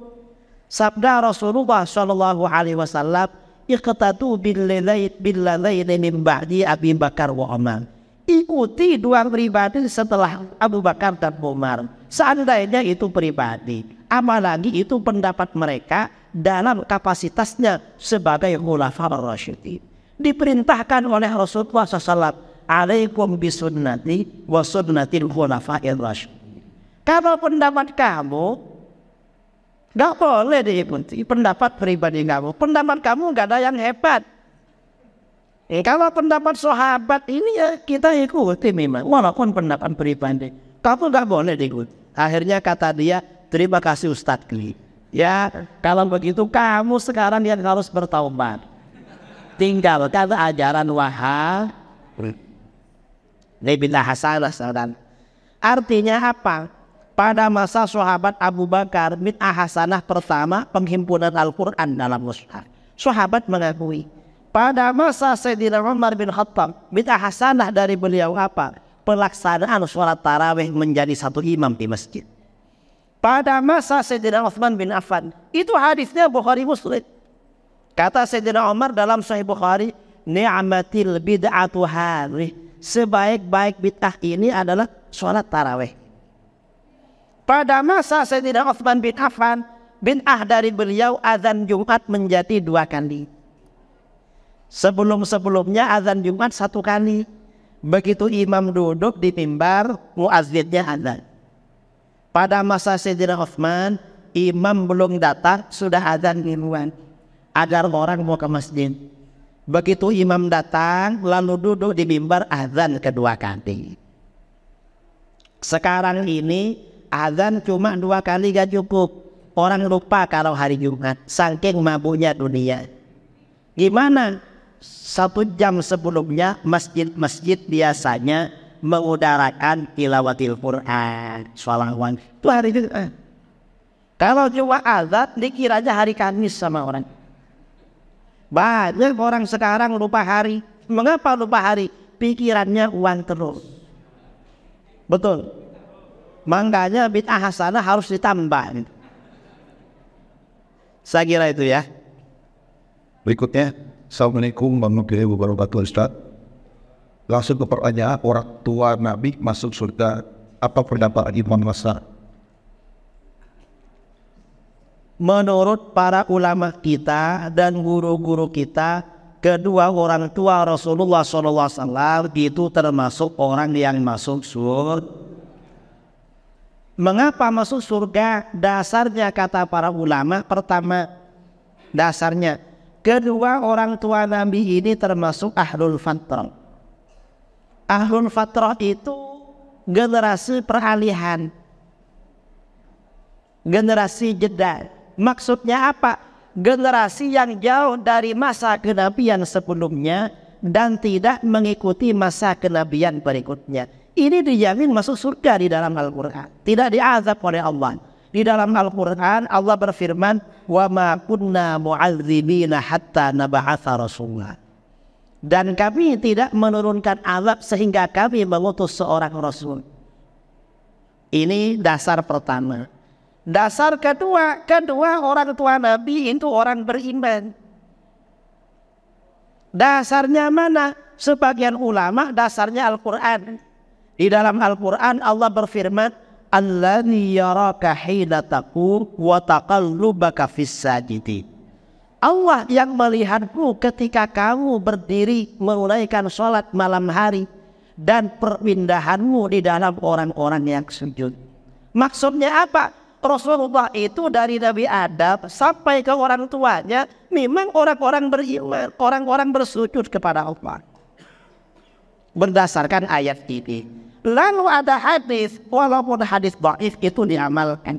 Sabda Rasulullah sallallahu alaihi wasallam, iqtatu billadaini min ba'di Abi Bakar wa Umar. Ikuti 2 pribadi setelah Abu Bakar dan Umar. Seandainya itu pribadi, apalagi itu pendapat mereka dalam kapasitasnya sebagai khulafaur rasyidin. Diperintahkan oleh Rasulullah SAW, alaikum bisunnati wa sunnatil khulafa'ir rasyidin. Kalau pendapat kamu gak boleh diikuti, pendapat pribadi kamu. Pendapat kamu gak ada yang hebat. Kalau pendapat sahabat ini ya kita ikuti memang, walaupun pendapat pribadi. Kamu gak boleh diikuti. Akhirnya kata dia, terima kasih Ustadz Kli. Ya kalau begitu kamu sekarang yang harus bertaubat. Tinggalkan ajaran Wahabi. Ini bid'ah hasanah saudara. Artinya apa? Pada masa sahabat Abu Bakar, bid'ah hasanah pertama penghimpunan Al-Quran dalam mushaf. Sahabat mengakui. Pada masa Sayyidina Umar bin Khattab, bid'ah hasanah dari beliau apa? Pelaksanaan sholat tarawih menjadi satu imam di masjid. Pada masa Sayyidina Utsman bin Affan, itu hadisnya Bukhari Muslim. Kata Sayyidina Umar dalam Sahih Bukhari, ni'matil bid'atu hadhihi. Sebaik-baik bid'ah ini adalah sholat tarawih. Pada masa Sayyidina Utsman bin Affan, bid'ah dari beliau azan Jumat menjadi 2 kali. Sebelum-sebelumnya azan Jumat 1 kali. Begitu imam duduk di mimbar, muazzinnya azan. Pada masa Sayyidina Utsman, imam belum datang sudah azan duluan agar orang mau ke masjid. Begitu imam datang lalu duduk di mimbar, azan kedua kali. Sekarang ini azan cuma 2 kali gak cukup. Orang lupa kalau hari Jumat, saking mabuknya dunia. Gimana? 1 jam sebelumnya masjid-masjid biasanya mengudarakan tilawatil Quran, sholawat. Itu hari Jumat. Kalau cuma azan dikiranya hari Kamis sama orang. Banyak orang sekarang lupa hari. Mengapa lupa hari? Pikirannya uang terus. Betul. Makanya bid'ah hasanah harus ditambah. Saya kira itu ya. Berikutnya, Assalamualaikum warahmatullahi wabarakatuh Ustaz. Langsung ke pertanyaan, orang tua Nabi masuk surga, apa pendapat Imam Hasan? Menurut para ulama kita dan guru-guru kita, kedua orang tua Rasulullah SAW itu termasuk orang yang masuk surga. Mengapa masuk surga? Dasarnya kata para ulama, pertama dasarnya kedua orang tua Nabi ini termasuk ahlul fatrah. Ahlul fatrah itu generasi peralihan, generasi jeda. Maksudnya apa? Generasi yang jauh dari masa kenabian sebelumnya dan tidak mengikuti masa kenabian berikutnya. Ini dijamin masuk surga di dalam Al-Quran, tidak diazab oleh Allah. Di dalam Al-Quran Allah berfirman, wa ma kunna mu'adzibina hatta nab'atha rasulah. Dan kami tidak menurunkan azab sehingga kami mengutus seorang rasul. Ini dasar pertama. Dasar kedua orang tua Nabi itu orang beriman. Dasarnya mana? Sebagian ulama dasarnya Al-Quran. Di dalam Al-Quran Allah berfirman, Alladzi yaraka hina taqum wa taqallubaka fis sajidin. Allah yang melihatmu ketika kamu berdiri menunaikan sholat malam hari dan perpindahanmu di dalam orang-orang yang sujud. Maksudnya apa? Rasulullah itu dari Nabi Adam sampai ke orang tuanya memang orang-orang beriman, orang-orang bersujud kepada Allah. Berdasarkan ayat ini. Lalu ada hadis, walaupun hadis dhaif itu diamalkan.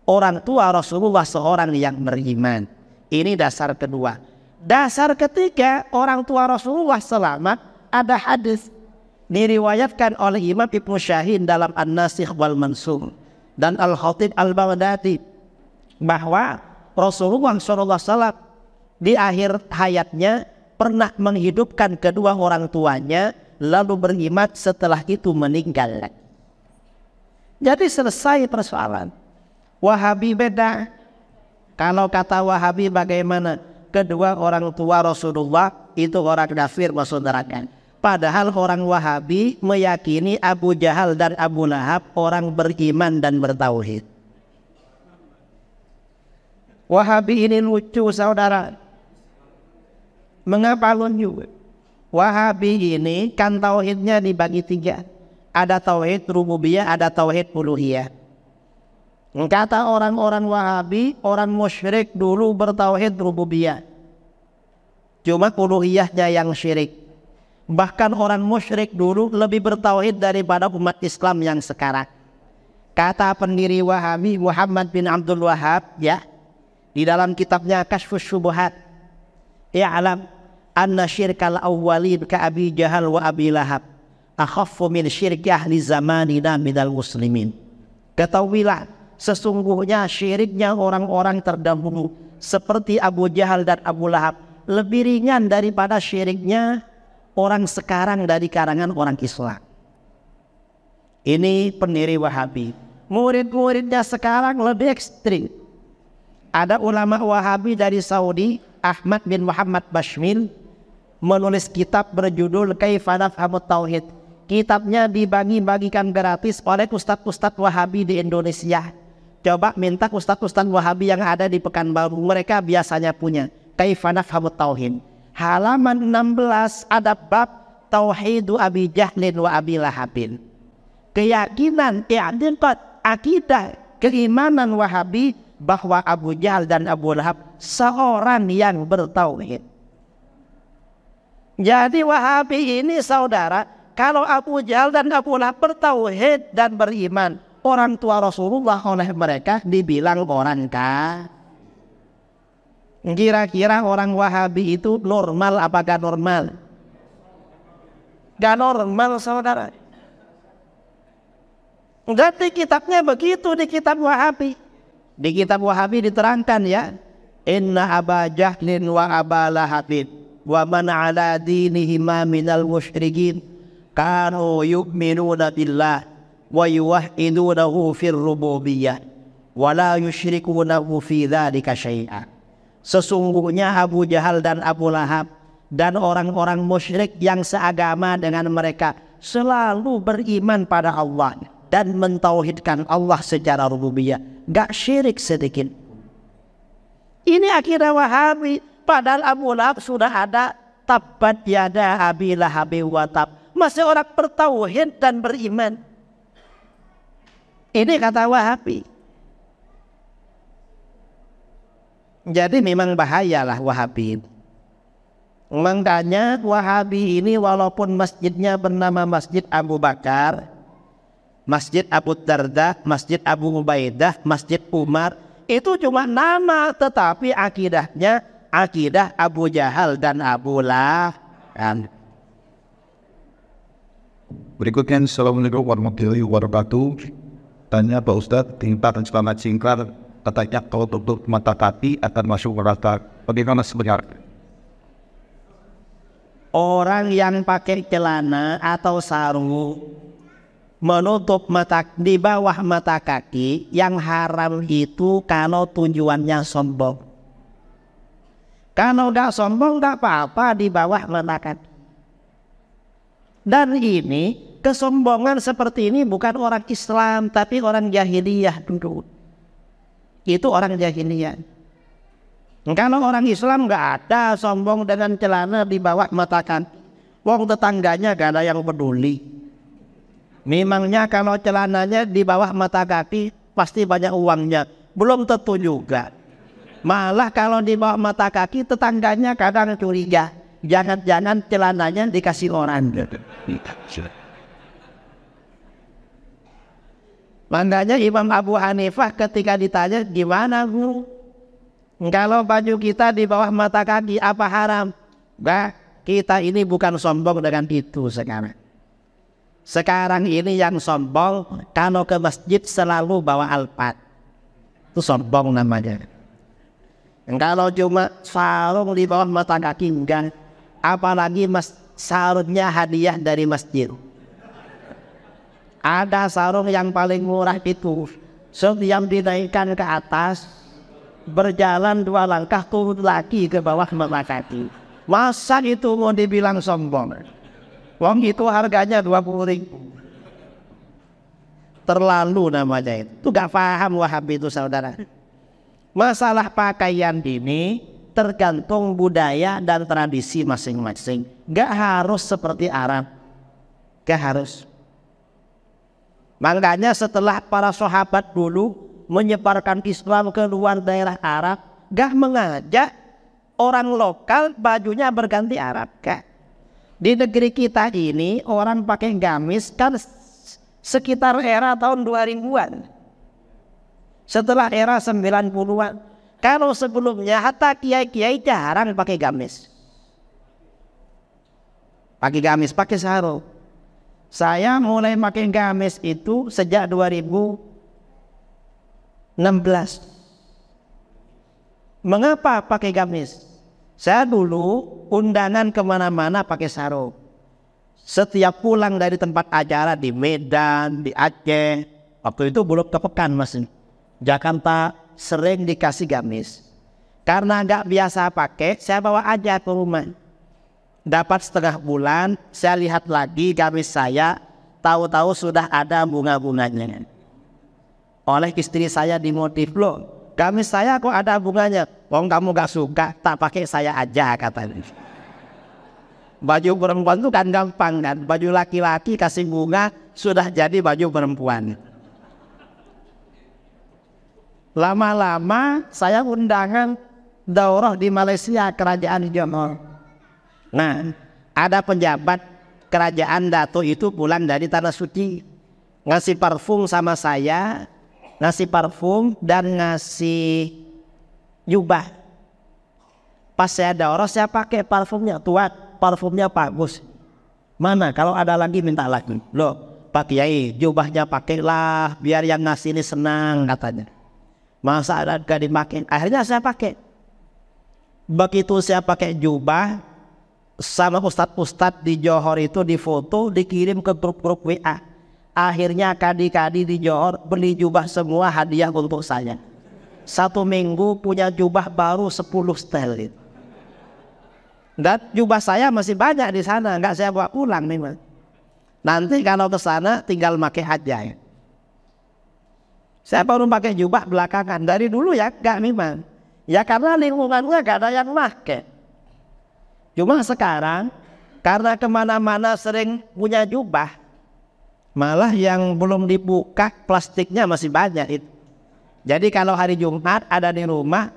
Orang tua Rasulullah seorang yang beriman. Ini dasar kedua. Dasar ketiga, orang tua Rasulullah selamat. Ada hadis diriwayatkan oleh Imam Ibnu Syahin dalam An-Nasikh wal Mansukh dan Al-Khatib Al-Baghdadi bahwa Rasulullah SAW di akhir hayatnya pernah menghidupkan kedua orang tuanya lalu beriman setelah itu meninggal. Jadi selesai persoalan. Wahabi beda. Kalau kata Wahabi bagaimana? Kedua orang tua Rasulullah itu orang kafir masuk neraka. Padahal orang Wahabi meyakini Abu Jahal dan Abu Lahab orang beriman dan bertauhid. Wahabi ini lucu saudara. Mengapa lucu? Wahabi ini kan tauhidnya dibagi 3. Ada tauhid rububiyah, ada tauhid uluhiyah. Kata orang-orang Wahabi, orang musyrik dulu bertauhid rububiyah. Cuma uluhiyahnya yang syirik. Bahkan orang musyrik dulu lebih bertauhid daripada umat Islam yang sekarang. Kata pendiri Wahabi Muhammad bin Abdul Wahhab ya, di dalam kitabnya Kashfus Syubuhat, i'lam anna syirkal awwalin ka Abi Jahal wa Abi Lahab akhaffu min syirki ahli zamanina minal muslimin. Ketahuilah sesungguhnya syiriknya orang-orang terdahulu seperti Abu Jahal dan Abu Lahab lebih ringan daripada syiriknya orang sekarang dari karangan orang Islam. Ini pendiri Wahabi. Murid-muridnya sekarang lebih ekstrim. Ada ulama Wahabi dari Saudi, Ahmad bin Muhammad Bashmil, menulis kitab berjudul Kaifa Nafhamut Tauhid. Kitabnya dibagi-bagikan gratis oleh ustadz-ustadz Wahabi di Indonesia. Coba minta ustadz-ustadz Wahabi yang ada di Pekanbaru, mereka biasanya punya Kaifa Nafhamut Tauhid. halaman 16 ada bab Tauhidu Abi Jahlin wa Abi Lahabin. Keyakinan, i'tiqad, akidah, keimanan Wahabi bahwa Abu Jahal dan Abu Lahab seorang yang bertauhid. Jadi Wahabi ini saudara, kalau Abu Jahal dan Abu Lahab bertauhid dan beriman, orang tua Rasulullah oleh mereka dibilang orang kafir. Kira-kira orang Wahabi itu normal apakah normal? Gak normal saudara. Dan di kitabnya begitu, di kitab Wahabi. Di kitab Wahabi diterangkan ya, inna Aba Jahlin wa Aba Lahabin wa man ala dinihima minal musyrikin kanu yu'minuna billah wa yuwahhidunahu fir rububiyyah wa la yusyrikunahu fi dzalika syai'a. Sesungguhnya Abu Jahal dan Abu Lahab dan orang-orang musyrik yang seagama dengan mereka selalu beriman pada Allah dan mentauhidkan Allah secara rububiyah, gak syirik sedikit. Ini akidah Wahabi. Padahal Abu Lahab sudah ada tabbat yada Abi Lahabi wa tab. Masih orang bertauhid dan beriman. Ini kata Wahabi. Jadi memang bahayalah Wahabi. Makanya Wahabi ini walaupun masjidnya bernama Masjid Abu Bakar, Masjid Abu Darda, Masjid Abu Ubaidah, Masjid Umar, itu cuma nama, tetapi akidahnya akidah Abu Jahal dan Abu Lahab. Berikutnya, Assalamualaikum warahmatullahi wabarakatuh. Tanya Pak Ustadz, tingkat dan selamat singkat, katanya kalau tutup mata kaki akan masuk neraka. Bagaimana sebenarnya? Orang yang pakai celana atau sarung menutup mata di bawah mata kaki, yang haram itu kalau tujuannya sombong. Kalau nggak sombong nggak apa-apa di bawah mata kaki. Dan ini kesombongan seperti ini bukan orang Islam tapi orang jahiliyah dulu. Itu orang jahiliyah. Kalau orang Islam nggak ada sombong dengan celana di bawah mata kaki. Wong tetangganya gak ada yang peduli. Memangnya kalau celananya di bawah mata kaki pasti banyak uangnya? Belum tentu juga. Malah kalau di bawah mata kaki tetangganya kadang curiga. Jangan-jangan celananya dikasih orang. Makanya Imam Abu Hanifah ketika ditanya, gimana guru? Kalau baju kita di bawah mata kaki apa haram? Bah, kita ini bukan sombong dengan itu sekarang. Sekarang ini yang sombong kalau ke masjid selalu bawa alpat. Itu sombong namanya. Kalau cuma sarung di bawah mata kaki enggak. Apalagi sarungnya hadiah dari masjid. Ada sarung yang paling murah itu, setiap dinaikkan ke atas, berjalan 2 langkah turun lagi ke bawah mata kaki. Masa itu mau dibilang sombong? Wong itu harganya 20.000. Terlalu namanya itu. Itu gak paham Wahabi itu saudara. Masalah pakaian ini tergantung budaya dan tradisi masing-masing. Gak harus seperti Arab. Gak harus. Makanya setelah para sahabat dulu menyebarkan Islam ke luar daerah Arab, gak mengajak orang lokal bajunya berganti Arab. Gak. Di negeri kita ini orang pakai gamis kan sekitar era tahun 2000-an. Setelah era 90-an. Kalau sebelumnya hatta kiai-kiai jarang pakai gamis. Pakai gamis, pakai sarung. Saya mulai pakai gamis itu sejak 2016. Mengapa pakai gamis? Saya dulu undangan kemana-mana pakai sarung. Setiap pulang dari tempat acara di Medan, di Aceh, waktu itu belum kepekan masih. Jakarta sering dikasih gamis. Karena nggak biasa pakai, saya bawa aja ke rumah. Dapat setengah bulan, saya lihat lagi gamis saya, tahu-tahu sudah ada bunga-bunganya. Oleh istri saya dimotif, loh gamis saya kok ada bunganya? Wong kamu gak suka, tak pakai saya aja katanya. Baju perempuan itu kan gampang kan, baju laki-laki kasih bunga sudah jadi baju perempuan. Lama-lama saya undangan daurah di Malaysia, kerajaan Johor. Nah, ada penjabat kerajaan Dato itu pulang dari Tanah Suci, ngasih parfum sama saya, ngasih parfum dan ngasih jubah. Pas saya daurah saya pakai parfumnya, tuat parfumnya bagus. Mana kalau ada lagi minta lagi. Loh Pak Kiai, jubahnya pakailah biar yang ngasih ini senang katanya. Masa ada gak dipakai? Akhirnya saya pakai. Begitu saya pakai jubah, sama ustadz-ustadz di Johor itu difoto, dikirim ke grup-grup WA. Akhirnya kadi-kadi di Johor beli jubah semua hadiah untuk saya. 1 minggu punya jubah baru 10 setel. Dan jubah saya masih banyak di sana, nggak saya bawa pulang memang. Nanti kalau ke sana tinggal pakai aja. Saya baru pakai jubah belakangan, dari dulu ya nggak memang. Ya karena lingkungannya nggak ada yang pakai. Cuma sekarang karena kemana-mana sering punya jubah, malah yang belum dibuka plastiknya masih banyak itu. Jadi kalau hari Jumat ada di rumah,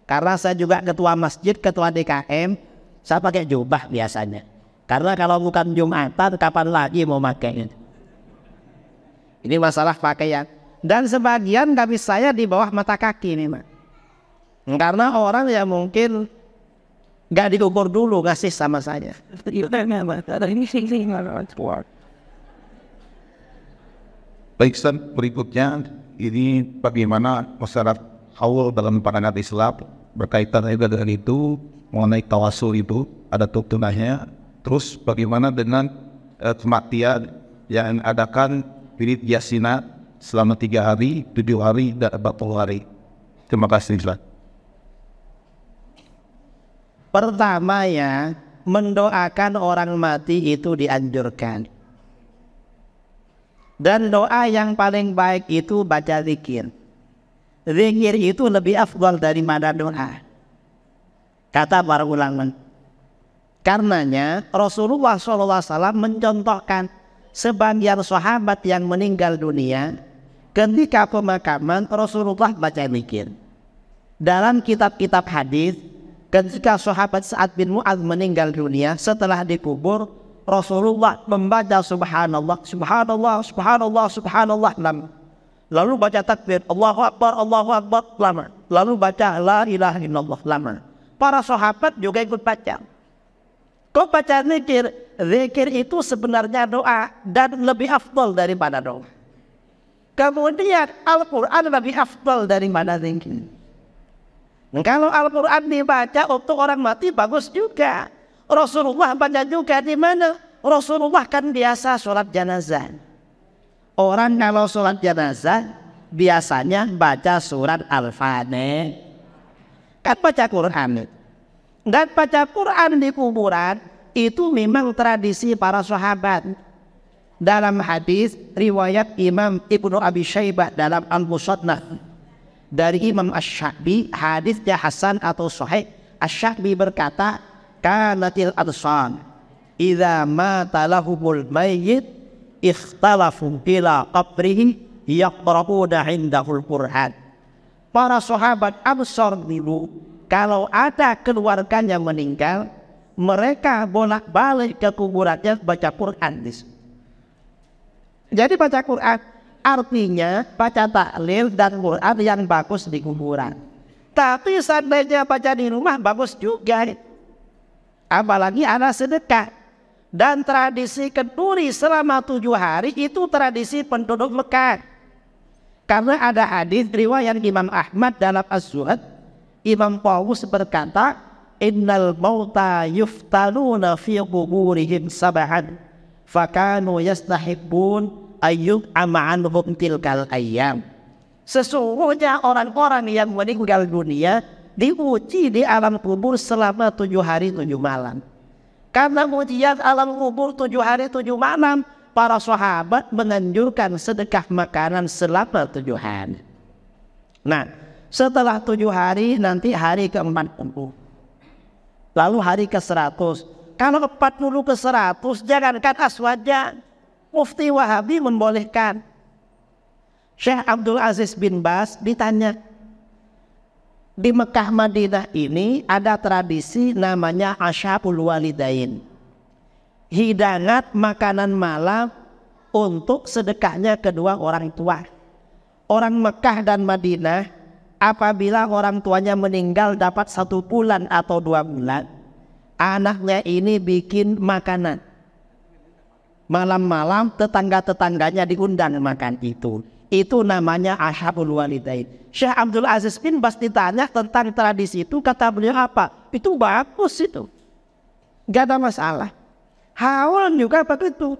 karena saya juga ketua masjid, ketua DKM, saya pakai jubah biasanya. Karena kalau bukan Jumatan, kapan lagi mau pakai? Ini masalah pakaian. Dan sebagian gamis saya di bawah mata kaki nih, Mak. Karena orang yang mungkin nggak diukur dulu ngasih sama saya. Baik, Ustaz, berikutnya ini bagaimana masyarakat awal dalam pandangan Islam berkaitan juga dengan itu, mengenai tawasul itu ada tuntunannya. Terus bagaimana dengan kematian yang adakan wirid yasinat selama 3 hari, 7 hari, dan 40 hari. Terima kasih, Ustaz. Pertama ya, mendoakan orang mati itu dianjurkan. Dan doa yang paling baik itu baca zikir. Zikir itu lebih afdal daripada doa, kata para ulama. Karenanya Rasulullah SAW mencontohkan sebagian sahabat yang meninggal dunia, ketika pemakaman Rasulullah baca zikir. Dalam kitab-kitab hadis, ketika sahabat Sa'ad bin Mu'adz meninggal dunia, setelah dikubur, Rasulullah membaca subhanallah, subhanallah, subhanallah, subhanallah lama. Lalu baca takbir, Allahu Akbar, Allahu Akbar lama. Lalu baca la ilaha illallah lama. Para sahabat juga ikut baca. Kok baca zikir? Zikir itu sebenarnya doa dan lebih afdal daripada doa. Kemudian Al-Quran lebih afdal daripada zikir. Kalau Al-Quran dibaca untuk orang mati bagus juga. Rasulullah baca juga di mana? Rasulullah kan biasa sholat jenazah. Orang kalau sholat jenazah biasanya baca surat Al-Fatihah. Kan baca Quran. Dan baca Quran di kuburan itu memang tradisi para sahabat. Dalam hadis riwayat Imam Ibnu Abi Syaibah dalam Al-Musannaf dari Imam Asy-Sya'bi, hadisnya hasan atau sahih. Asy-Sya'bi berkata, kanatil adsan idza mata lahumul mayyit ikhtalafu ila qabrihi yaqra'una indahul Qur'an. Para sahabat Ansar dulu kalau ada keluarganya meninggal, mereka bolak-balik ke kuburannya baca Quran. Jadi baca Quran artinya baca tahlil dan Quran yang bagus di kuburan. Tapi seandainya baca di rumah bagus juga. Apalagi ada sedekah. Dan tradisi kenduri selama 7 hari itu tradisi penduduk Mekah. Karena ada hadis riwayat Imam Ahmad dalam Az-Zuhad, Imam Tawus berkata, innal mauta yuftanuna fi quburihim sabahan fakanu yastahibbun ayyub am'anhum tilkal ayyam. Sesungguhnya orang-orang yang meninggal dunia diuji di alam kubur selama 7 hari 7 malam. Karena ujian alam kubur 7 hari 7 malam, para sahabat menganjurkan sedekah makanan selama 7 hari. Nah, setelah 7 hari nanti hari ke-40, lalu hari ke-100, Kalau 40 ke 100, jangankan aswaja, Mufti Wahabi membolehkan. Syekh Abdul Aziz bin Bas ditanya, di Mekah Madinah ini ada tradisi namanya Asyabul Walidain, hidangan makanan malam untuk sedekahnya kedua orang tua. Orang Mekah dan Madinah apabila orang tuanya meninggal dapat 1 bulan atau 2 bulan, anaknya ini bikin makanan. Malam-malam tetangga-tetangganya diundang makan itu. Itu namanya Asyabul Walidain. Syekh Abdul Aziz bin Bas ditanya tentang tradisi itu, kata beliau apa? Itu bagus itu, gak ada masalah. Haul juga begitu.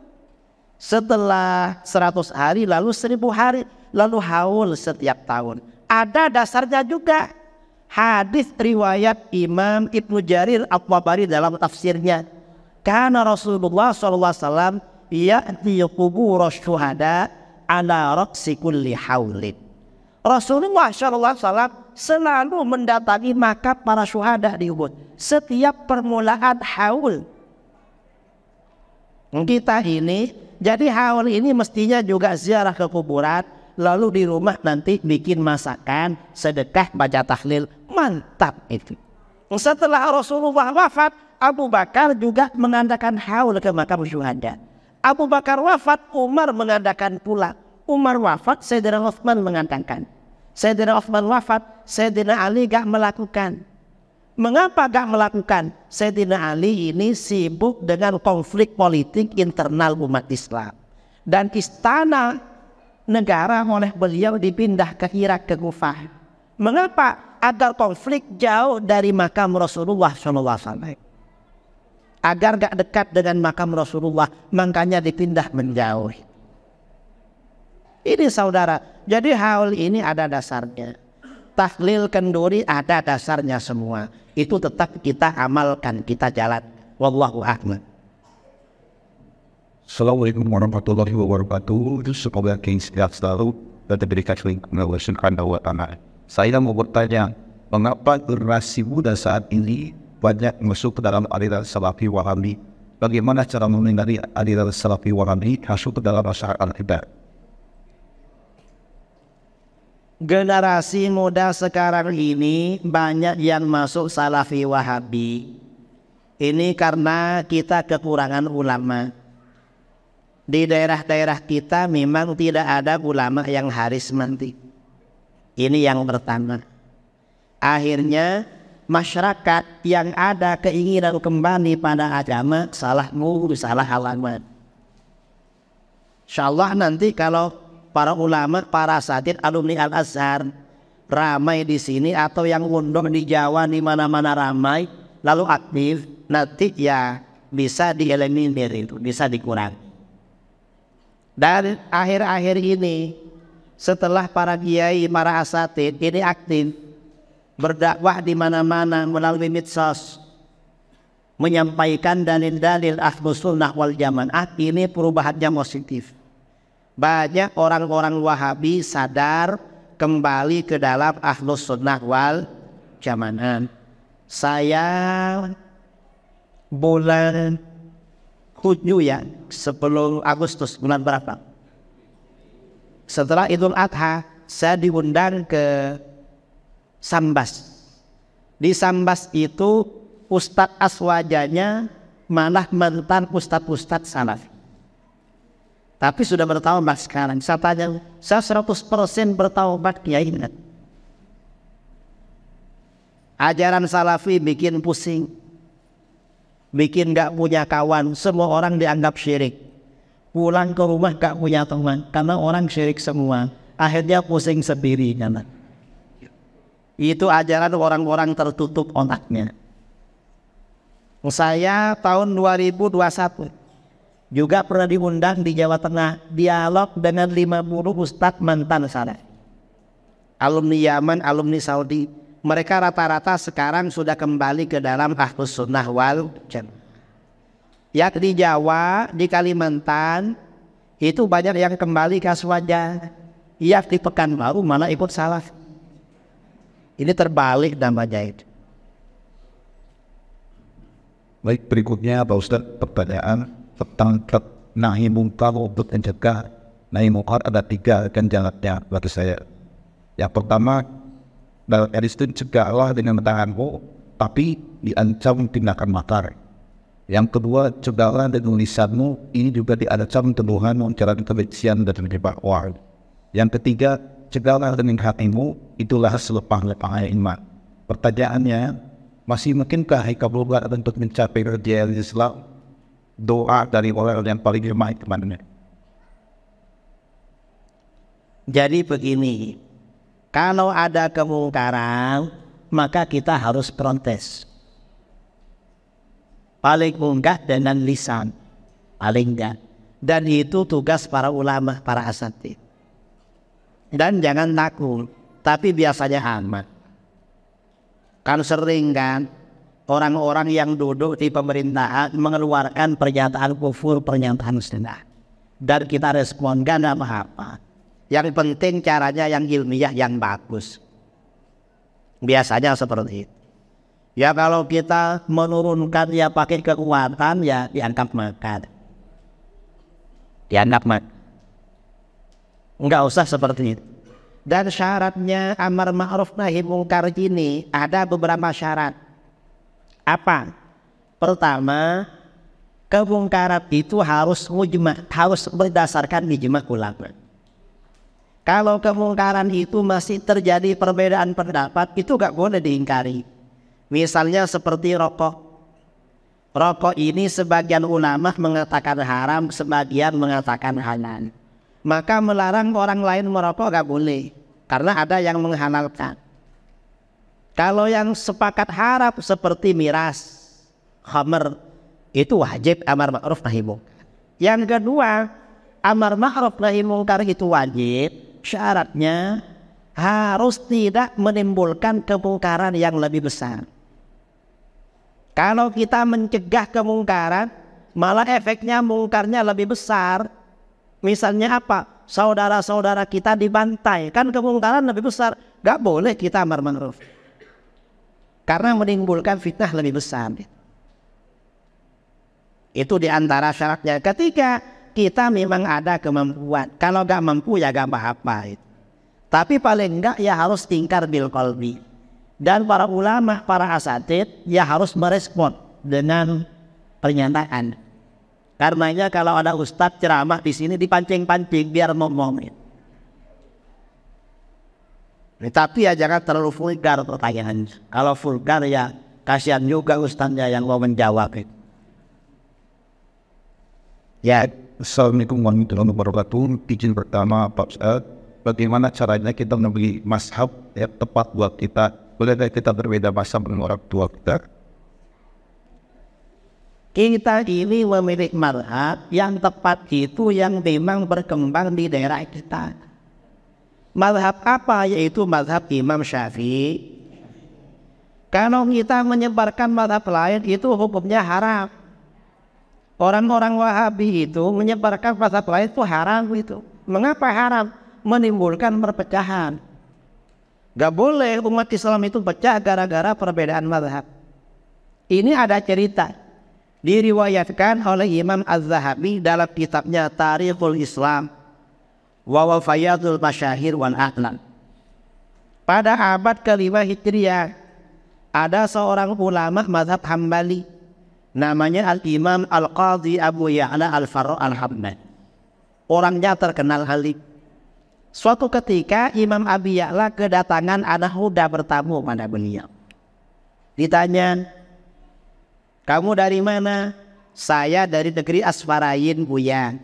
Setelah 100 hari, lalu 1000 hari, lalu haul setiap tahun. Ada dasarnya juga. Hadis riwayat Imam Ibnu Jarir At-Tabari dalam tafsirnya. Karena Rasulullah SAW ya'ti qubur syuhada ala raqsi kulli haulin. Rasulullah SAW selalu mendatangi makam para syuhada di Uhud setiap permulaan haul. Kita ini, jadi haul ini mestinya juga ziarah ke kuburan, lalu di rumah nanti bikin masakan, sedekah, baca tahlil. Mantap itu. Setelah Rasulullah wafat, Abu Bakar juga mengadakan haul ke makam syuhada. Abu Bakar wafat, Umar mengadakan pula. Umar wafat, Sayyidina Utsman mengadakan. Sayyidina Utsman wafat, Sayyidina Ali gak melakukan. Mengapa gak melakukan? Sayyidina Ali ini sibuk dengan konflik politik internal umat Islam. Dan istana negara oleh beliau dipindah ke Irak, ke Kufah. Mengapa? Agar konflik jauh dari makam Rasulullah SAW. Agar gak dekat dengan makam Rasulullah, makanya dipindah menjauh. Ini saudara, jadi haul ini ada dasarnya. Tahlil kenduri ada dasarnya semua. Itu tetap kita amalkan, kita jalan. Wallahu a'lam. Assalamualaikum warahmatullahi wabarakatuh. Semoga kita sehat selalu dan diberikan lingkungan Allah Subhanahu wa Ta'ala. Saya mau bertanya, mengapa generasi muda saat ini banyak masuk ke dalam aliran Salafi Wahabi? Bagaimana cara menghindari aliran Salafi Wahabi masuk ke dalam masyarakat kita? Generasi muda sekarang ini banyak yang masuk Salafi Wahabi. Ini karena kita kekurangan ulama. Di daerah-daerah kita memang tidak ada ulama yang harismatik. Ini yang pertama. Akhirnya masyarakat yang ada keinginan kembali pada agama salah ngurus, salah alamat. Insyaallah nanti kalau para ulama, para asatidz alumni Al-Azhar ramai di sini atau yang undang di Jawa di mana-mana ramai lalu aktif, nanti ya bisa dieliminir itu, bisa dikurangi. Dan akhir-akhir ini setelah para kiai, para asatidz ini aktif berdakwah di mana-mana melalui medsos, menyampaikan dalil-dalil Ahlus Sunnah wal Jamaah, ini perubahannya positif. Banyak orang-orang Wahabi sadar kembali ke dalam Ahlus Sunnah wal Jamaah. Saya bulan 7 ya, sebelum Agustus, bulan berapa? Setelah Idul Adha, saya diundang ke Sambas. Di Sambas itu Ustadz aswajanya malah mantan Ustadz Salafi. Tapi sudah bertaubat sekarang. Saya tanya, saya 100% bertaubat kiai. Ajaran Salafi bikin pusing, bikin gak punya kawan, semua orang dianggap syirik. Pulang ke rumah gak punya teman karena orang syirik semua. Akhirnya pusing sendiri kan. Itu ajaran orang-orang tertutup otaknya. Saya tahun 2021 juga pernah diundang di Jawa Tengah, dialog dengan 50 ustadz mantan sana, alumni Yaman, alumni Saudi. Mereka rata-rata sekarang sudah kembali ke dalam Ahlus Sunnah wal Jamaah. Ya di Jawa, di Kalimantan itu banyak yang kembali ke aswaja. Ya di Pekanbaru malah ikut salah. Ini terbalik namanya itu. Baik, berikutnya Pak Ustadz, pertanyaan tentang nahi mungkar untuk mencegah nahi mungkar. Ada 3 ganjarannya bagi saya. Yang pertama, dalam hadis itu cegahlah dengan tanganmu, tapi diancam tindakan makar. Yang kedua, cegahlah dengan lisanmu, ini juga diancam tuduhan ucapan kebencian dan menyebabkan. Yang ketiga, cegahlah dengan hatimu, itulah selepah-lepahnya iman. Pertanyaannya, masih mungkinkah dikabulkan untuk mencapai ideal Islam? Doa dari orang yang paling lemah itu mana? Jadi begini, kalau ada kemungkaran, maka kita harus protes. Paling enggak dengan lisan, paling enggak. Dan itu tugas para ulama, para asatidz. Dan jangan takut, tapi biasanya aman. Kan sering kan orang-orang yang duduk di pemerintahan mengeluarkan pernyataan kufur, pernyataan zina, dan kita respon gak ada apa-apa. Yang penting caranya yang ilmiah, yang bagus. Biasanya seperti itu. Ya kalau kita menurunkan ya pakai kekuatan, ya dianggap makar. Dianggap makar. Enggak usah seperti itu. Dan syaratnya amar ma'ruf nahi mungkar ini ada beberapa syarat. Apa? Pertama, kemungkaran itu harus mujma', harus berdasarkan ijma' ulama. Kalau kemungkaran itu masih terjadi perbedaan pendapat, itu gak boleh diingkari. Misalnya seperti rokok. Rokok ini sebagian ulama mengatakan haram, sebagian mengatakan halal. Maka melarang orang lain merokok gak boleh, karena ada yang menghalalkan. Kalau yang sepakat haram seperti miras, khamr, itu wajib amar ma'ruf nahi mungkar. Yang kedua, amar ma'ruf nahi mungkar itu wajib, syaratnya harus tidak menimbulkan kemungkaran yang lebih besar. Kalau kita mencegah kemungkaran, malah efeknya mungkarnya lebih besar. Misalnya apa? Saudara-saudara kita dibantai, kan kemungkaran lebih besar. Gak boleh kita amar ma'ruf, karena menimbulkan fitnah lebih besar. Itu diantara syaratnya. Ketika kita memang ada kemampuan, kalau gak mampu ya gak apa-apa. Tapi paling enggak ya harus tingkar bil qalbi. Dan para ulama, para asatidz ya harus merespon dengan pernyataan. Karenanya kalau ada ustadz ceramah di sini dipancing-pancing biar ngomongin. Tapi ya jangan terlalu vulgar pertanyaannya. Kalau vulgar ya kasihan juga ustadznya yang mau menjawab itu. Ya, Assalamualaikum warahmatullahi wabarakatuh. Izin pertama Pak Ustadz, bagaimana caranya kita memberi mazhab yang tepat buat kita? Bolehkah kita berbeda mazhab dengan orang tua kita? Kita ini memilih mazhab yang tepat itu yang memang berkembang di daerah kita. Mazhab apa? Yaitu mazhab Imam Syafi'i. Kalau kita menyebarkan mazhab lain itu hukumnya haram. Orang-orang Wahabi itu menyebarkan mazhab lain itu haram itu. Mengapa haram? Menimbulkan perpecahan. Gak boleh umat Islam itu pecah gara-gara perbedaan mazhab. Ini ada cerita. Diriwayatkan oleh Imam Az-Zahabi dalam kitabnya Tarikhul Islam wa Wafayatul Masyahir wal A'lam. Pada abad ke-5 Hijriah ada seorang ulama mazhab Hambali namanya Al-Imam Al-Qadhi Abu Ya'la Al-Farra Al-Hambali. Orangnya terkenal alim. Suatu ketika Imam Abi Ya'la kedatangan anak muda bertamu pada beliau. Ditanya, "Kamu dari mana?" "Saya dari negeri Asfarayin, Buya."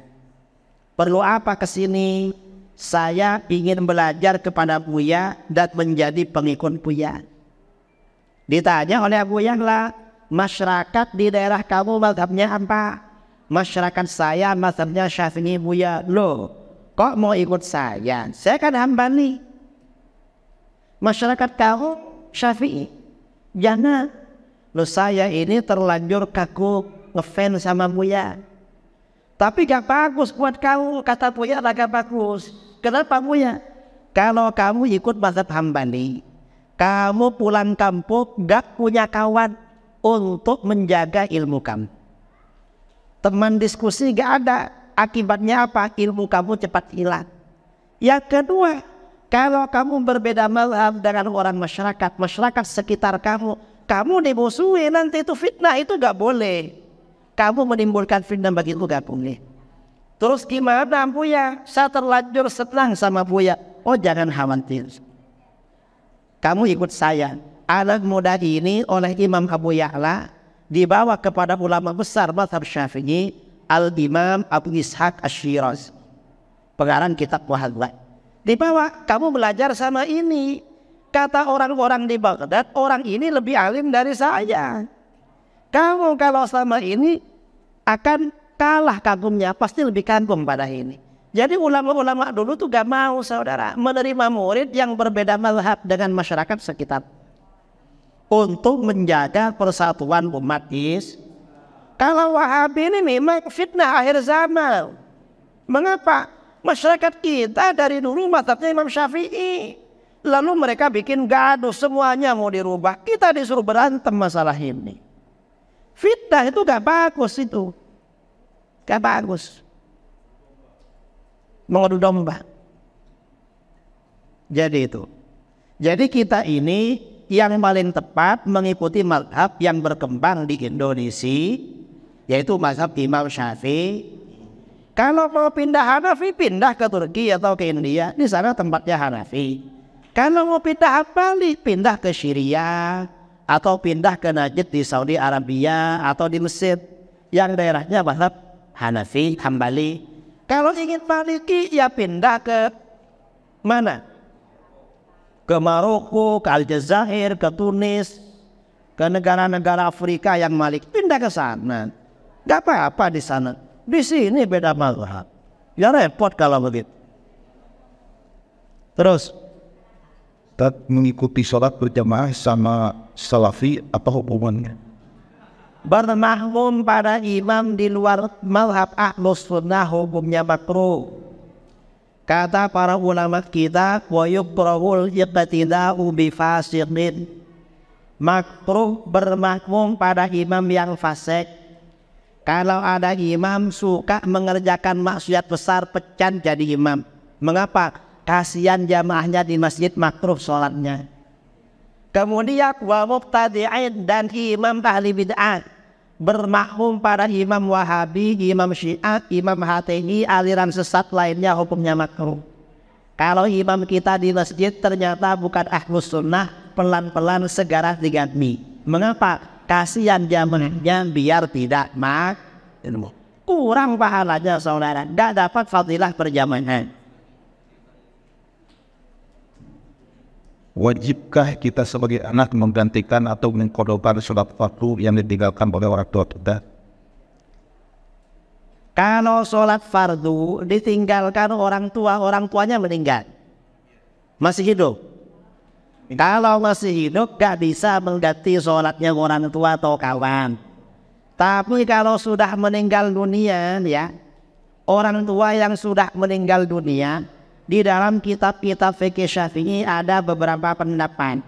"Perlu apa ke sini?" "Saya ingin belajar kepada Buya dan menjadi pengikut Buya." Ditanya oleh Abu Ya'la, "Masyarakat di daerah kamu mazhabnya apa?" "Masyarakat saya mazhabnya Syafi'i, Buya." "Loh, kok mau ikut saya? Saya kan Hambali." "Masyarakat kamu Syafi'i?" "Jangan. Loh, saya ini terlanjur kaku ngefans sama Buya." "Tapi gak bagus buat kamu," kata Buya, "gak bagus." "Kenapa Buya?" "Kalau kamu ikut mazhab Hambali, kamu pulang kampung gak punya kawan, untuk menjaga ilmu kamu. Teman diskusi gak ada, akibatnya apa? Ilmu kamu cepat hilang. Yang kedua, kalau kamu berbeda mazhab dengan orang masyarakat sekitar kamu dimusuhi, nanti itu fitnah, itu gak boleh. Kamu menimbulkan fitnah bagi itu gak boleh. Terus gimana Buya? Saya terlanjur senang sama Buya. Oh jangan khawatir, kamu ikut saya. Anak muda ini oleh Imam Abu Ya'la dibawa kepada ulama besar mazhab Syafi'i, Al-Imam Abu Ishaq Asy-Syirazi, pengarang kitab Muhadzab. Dibawa, kamu belajar sama ini. Kata orang-orang di Baghdad, orang ini lebih alim dari saya. Kamu kalau sama ini akan kalah kagumnya, pasti lebih kagum pada ini. Jadi ulama-ulama dulu tuh gak mau saudara menerima murid yang berbeda mazhab dengan masyarakat sekitar, untuk menjaga persatuan umat Islam. Kalau Wahabi ini memang fitnah akhir zaman. Mengapa? Masyarakat kita dari dulu mazhabnya Imam Syafi'i, lalu mereka bikin gaduh, semuanya mau dirubah. Kita disuruh berantem masalah ini. Fitnah itu gak bagus, itu gak bagus. Mengadu domba. Jadi itu. Jadi kita ini yang paling tepat mengikuti mazhab yang berkembang di Indonesia, yaitu mazhab Imam Syafi'i. Kalau mau pindah Hanafi, pindah ke Turki atau ke India, di sana tempatnya Hanafi. Kalau mau pindah Balik, pindah ke Syria atau pindah ke Najd di Saudi Arabia atau di Mesir, yang daerahnya mazhab Hanafi, Hambali. Kalau ingin Maliki, ya pindah ke mana? Ke Maroko, ke Aljazair, ke Tunis, ke negara-negara Afrika yang Malik, pindah ke sana. Gak apa-apa di sana. Di sini beda mazhab. Ya repot kalau begitu. Terus, mengikuti sholat berjamaah sama salafi apa hubungannya? Bermakmum pada imam di luar mazhab Ahlus Sunnah hukumnya makruh. Kata para ulama kita, wa yukrahul iqtida'u bi fasiqin. Makruh bermakmum pada imam yang fasik. Kalau ada imam suka mengerjakan maksiat besar, pecan jadi imam. Mengapa? Kasihan jamaahnya di masjid, makruh sholatnya. Kemudian wa mubtadi'in, dan imam ahli bid'ah bermakmum pada imam Wahabi, imam Syiah, imam HTI, aliran sesat lainnya hukumnya makruh. Kalau imam kita di masjid ternyata bukan Ahlus Sunnah, pelan-pelan segera diganti. Mengapa? Kasihan jamaahnya biar tidak makruh. Kurang pahalanya saudara, gak dapat fadilah berjamaah. Wajibkah kita sebagai anak menggantikan atau mengkodokkan sholat fardu yang ditinggalkan oleh orang tua kita? Kalau sholat fardu ditinggalkan orang tuanya meninggal, masih hidup. Kalau masih hidup gak bisa mengganti sholatnya orang tua atau kawan. Tapi kalau sudah meninggal dunia, ya, orang tua yang sudah meninggal dunia, di dalam kitab-kitab fikih Syafi'i ada beberapa pendapat.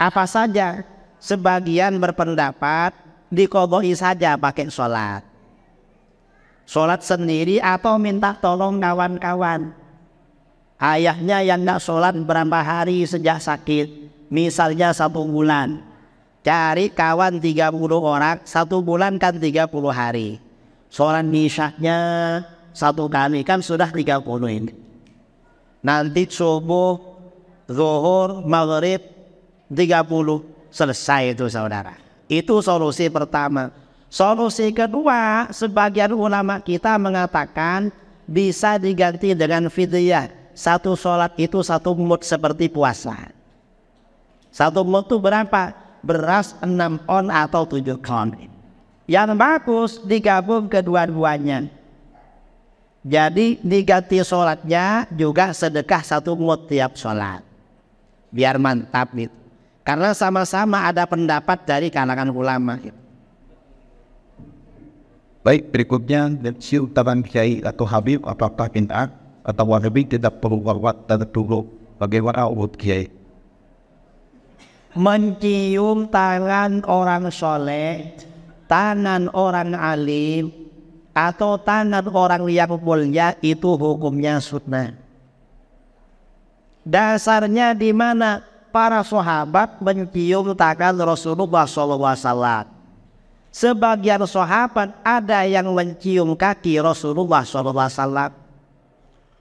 Apa saja? Sebagian berpendapat diqodoi saja pakai sholat. Sholat sendiri atau minta tolong kawan-kawan. Ayahnya yang gak sholat berapa hari sejak sakit, misalnya 1 bulan. Cari kawan 30 orang, 1 bulan kan 30 hari. Sholat isyaknya 1 kali kan sudah 30 ini. Nanti subuh, zuhur, maghrib 30, selesai itu saudara. Itu solusi pertama. Solusi kedua, sebagian ulama kita mengatakan bisa diganti dengan fidyah. 1 sholat itu 1 mud seperti puasa. 1 mud itu berapa? Beras 6 on atau 7 on. Yang bagus digabung kedua-duanya. Jadi diganti sholatnya juga sedekah 1 mud tiap sholat. Biar mantap gitu. Karena sama-sama ada pendapat dari kalangan ulama. Baik, berikutnya siutaran Kiai atau Habib, apakah bid'ah atau Wahabi tidak perlu warwat dan dulu? Bagaimana urut Kiai? mencium tangan orang soleh, tangan orang alim, atau tangan orang yang mulia itu hukumnya sunnah. Dasarnya di mana para sahabat mencium tangan Rasulullah SAW. Sebagian sahabat ada yang mencium kaki Rasulullah SAW.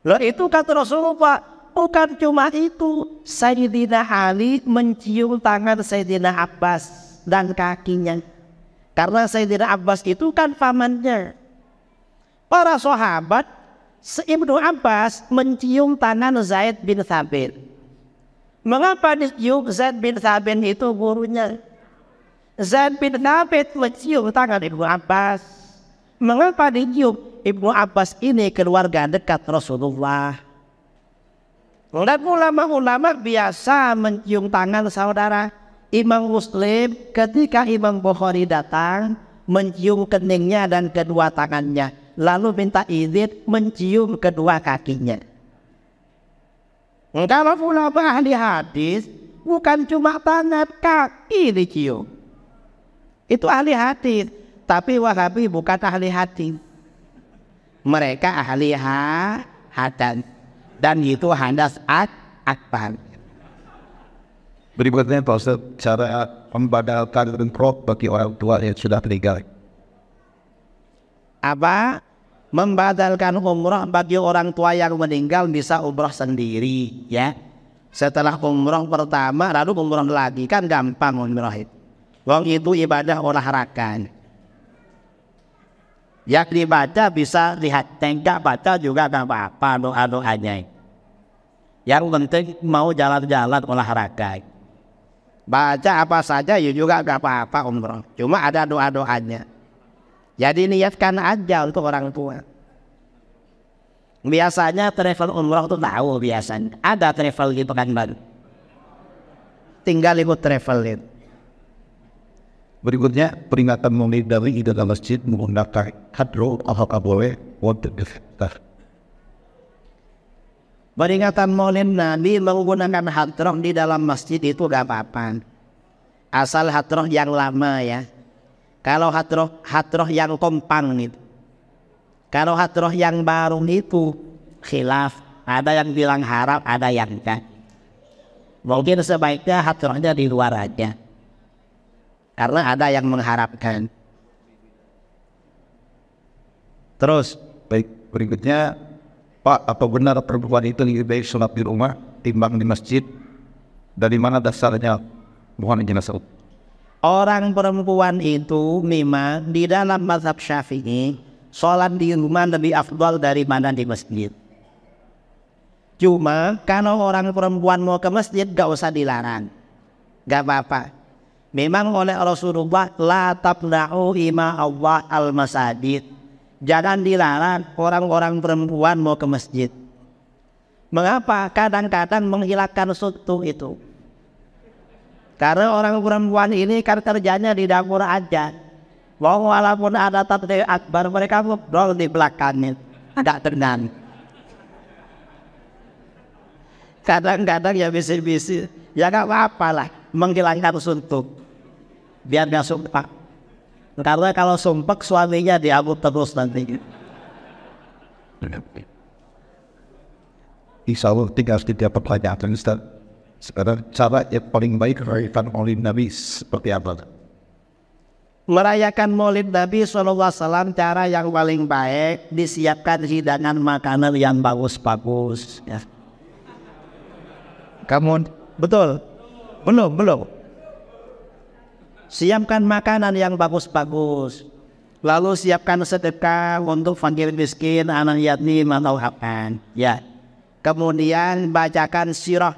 Loh, itu kata Rasulullah, bukan cuma itu. Sayyidina Ali mencium tangan Sayyidina Abbas dan kakinya. Karena Sayyidina Abbas itu kan pamannya. Para sahabat, Ibnu Abbas mencium tangan Zaid bin Thabit. Mengapa dicium? Zaid bin Thabit itu gurunya. Zaid bin Thabit mencium tangan Ibnu Abbas. Mengapa dicium? Ibnu Abbas ini keluarga dekat Rasulullah. Dan ulama-ulama biasa mencium tangan saudara. Imam Muslim ketika Imam Bukhari datang mencium keningnya dan kedua tangannya, lalu minta izin mencium kedua kakinya. Kalau ulama ahli hadis bukan cuma tangan, kaki dicium. Itu ahli hadis, tapi Wahabi bukan ahli hadis. Mereka ahli hadan, dan itu hadas akbar. Berikutnya Pak Ustaz, cara membadalkan umroh bagi orang tua yang sudah meninggal. Apa? Membadalkan umroh bagi orang tua yang meninggal bisa umroh sendiri, ya. Setelah umroh pertama lalu umroh lagi, kan gampang umroh itu. Wong itu ibadah olahraga. Yang dibaca bisa lihat, enggak baca juga gak apa-apa doa-doanya. Yang penting mau jalan-jalan olahraga. Baca apa saja ya juga gak apa-apa umroh. Cuma ada doa-doanya. Jadi niatkan aja untuk orang tua. Biasanya travel umroh itu tahu biasanya. Ada travel gitu kan baru. Tinggal ikut travel itu. Berikutnya peringatan maulid dari dalam masjid menggunakan hadroh apakah boleh untuk diftar. Peringatan maulid Nabi menggunakan hadroh di dalam masjid itu gak apa-apa. Asal hadroh yang lama ya. Kalau hadroh yang kompang itu. Kalau hadroh yang baru itu khilaf. Ada yang bilang haram, ada yang enggak. Mungkin sebaiknya hadrohnya di luar aja. Karena ada yang mengharapkan. Terus baik, berikutnya Pak, apa benar perempuan itu lebih baik sholat di rumah timbang di masjid? Dari mana dasarnya? Mohon penjelasan. Orang perempuan itu memang di dalam mazhab Syafi'i sholat di rumah lebih afdal daripada di masjid. Cuma kalau orang perempuan mau ke masjid gak usah dilarang, gak apa-apa. Memang oleh Rasulullah la tabna'u ima Allah al-masajid. Jangan dilarang orang-orang perempuan mau ke masjid. Mengapa? Kadang-kadang menghilangkan suntuk itu. Karena orang perempuan ini kan kerjanya di dapur aja. Walaupun ada takbir akbar, mereka ngobrol di belakangnya. Ada tenang. Kadang-kadang ya bisik-bisik. Ya gak apa-apa lah, menghilangkan suntuk. Biar gak sumpah. Karena kalau sumpah suaminya diamuk terus nanti. Insya Allah tinggal setiap pertanyaan Ustaz. Sekarang cara yang paling baik merayakan maulid Nabi seperti apa? Merayakan maulid Nabi SAW cara yang paling baik disiapkan hidangan makanan yang bagus-bagus ya. Kamu betul? Belum. Siapkan makanan yang bagus-bagus. Lalu siapkan sedekah untuk fakir miskin, anak yatim atau apa. Ya. Kemudian bacakan sirah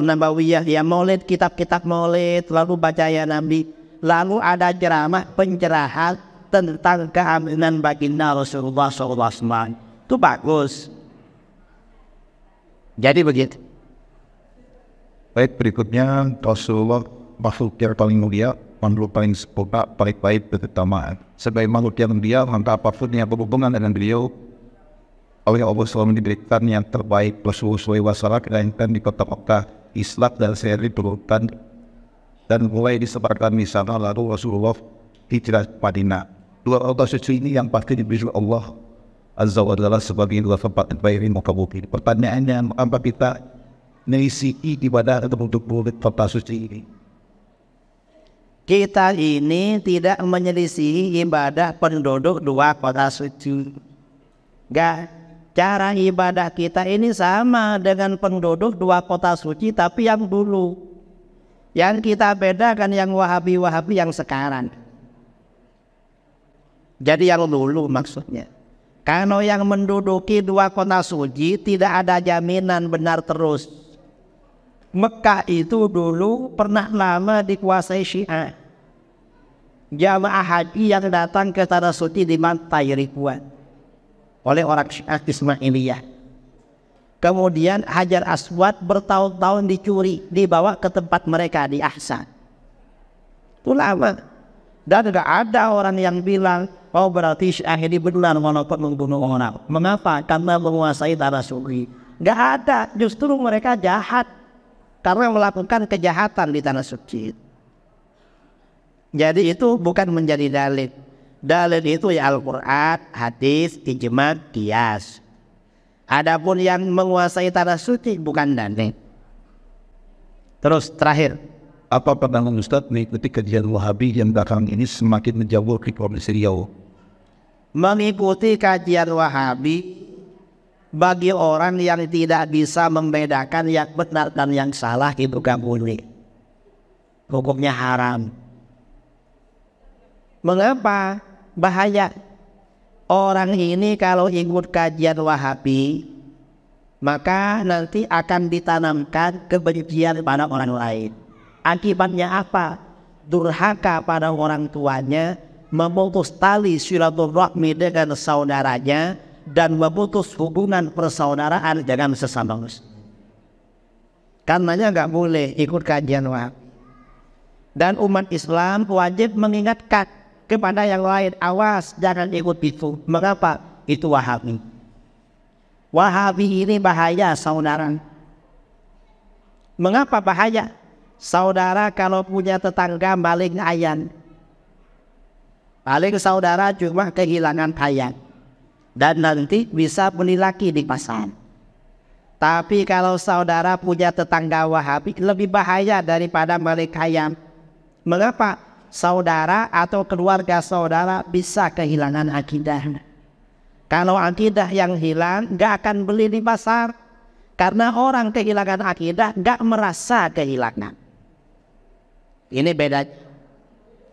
Nabawiyah, ya maulid, kitab-kitab maulid, lalu baca ya Nabi. Lalu ada ceramah pencerahan tentang keaminan baginda Rasulullah SAW. Itu bagus. Jadi begitu. Baik, berikutnya Rasulullah makhluk yang paling mulia, makhluk paling sempurna, paling baik berkeutamaan. Sebagai makhluk yang mulia, maka apapun yang berhubungan dengan beliau oleh Allah selalu diberikan yang terbaik. Rasulullah SAW dilahirkan di kota Mekah Islam dan seri berurutan dan mulai disebarkan di sana. Lalu Rasulullah hijrah ke Madinah. Dua kota suci ini yang pasti diberi Allah Azza wa Jalla sebagai dua tempat terbaik muka bumi. Pertanyaannya, apa kita mengisi ibadah untuk kota suci ini? Kita ini tidak menyelisihi ibadah penduduk dua kota suci. Enggak, cara ibadah kita ini sama dengan penduduk dua kota suci, tapi yang dulu. Yang kita bedakan yang Wahabi-Wahabi yang sekarang. Jadi yang dulu maksudnya. Kalau yang menduduki dua kota suci tidak ada jaminan benar terus. Mekah itu dulu pernah lama dikuasai Syiah. Jamaah haji yang datang ke tanah suci dibantai ribuan oleh orang Syiah Ismailiyah. Kemudian Hajar Aswad bertahun-tahun dicuri, dibawa ke tempat mereka di Ahsan. Itu lama. Dan tidak ada orang yang bilang, oh berarti Syiah ini benar walaupun membunuh orang. Mengapa? Karena menguasai tanah suci. Tidak ada, justru mereka jahat karena melakukan kejahatan di tanah suci. Jadi itu bukan menjadi dalil. Dalil itu ya Al-Quran, hadis, ijma, qiyas. Adapun yang menguasai tanah suci bukan dalil. Terus terakhir, apa pandangan Ustaz mengikuti kajian Wahabi yang belakang ini semakin menjauh ke Provinsi Riau? Mengikuti kajian Wahabi bagi orang yang tidak bisa membedakan yang benar dan yang salah itu gak boleh. Hukumnya haram. Mengapa? Bahaya. Orang ini kalau ikut kajian Wahabi, maka nanti akan ditanamkan kebencian pada orang lain. Akibatnya apa? Durhaka pada orang tuanya, memutus tali silaturahmi dengan saudaranya, dan memutus hubungan persaudaraan dengan sesama muslim. Karenanya nggak boleh ikut kajian Wahabi. Dan umat Islam wajib mengingatkan kepada yang lain, awas jangan ikut itu. Mengapa? Itu Wahabi. Wahabi ini bahaya saudara. Mengapa bahaya? Saudara kalau punya tetangga maling ayam, paling saudara cuma kehilangan ayam dan nanti bisa beli lagi di pasar. Tapi kalau saudara punya tetangga Wahabi, lebih bahaya daripada maling ayam. Mengapa? Saudara atau keluarga saudara bisa kehilangan akidah. Kalau akidah yang hilang, gak akan beli di pasar. Karena orang kehilangan akidah gak merasa kehilangan. Ini beda.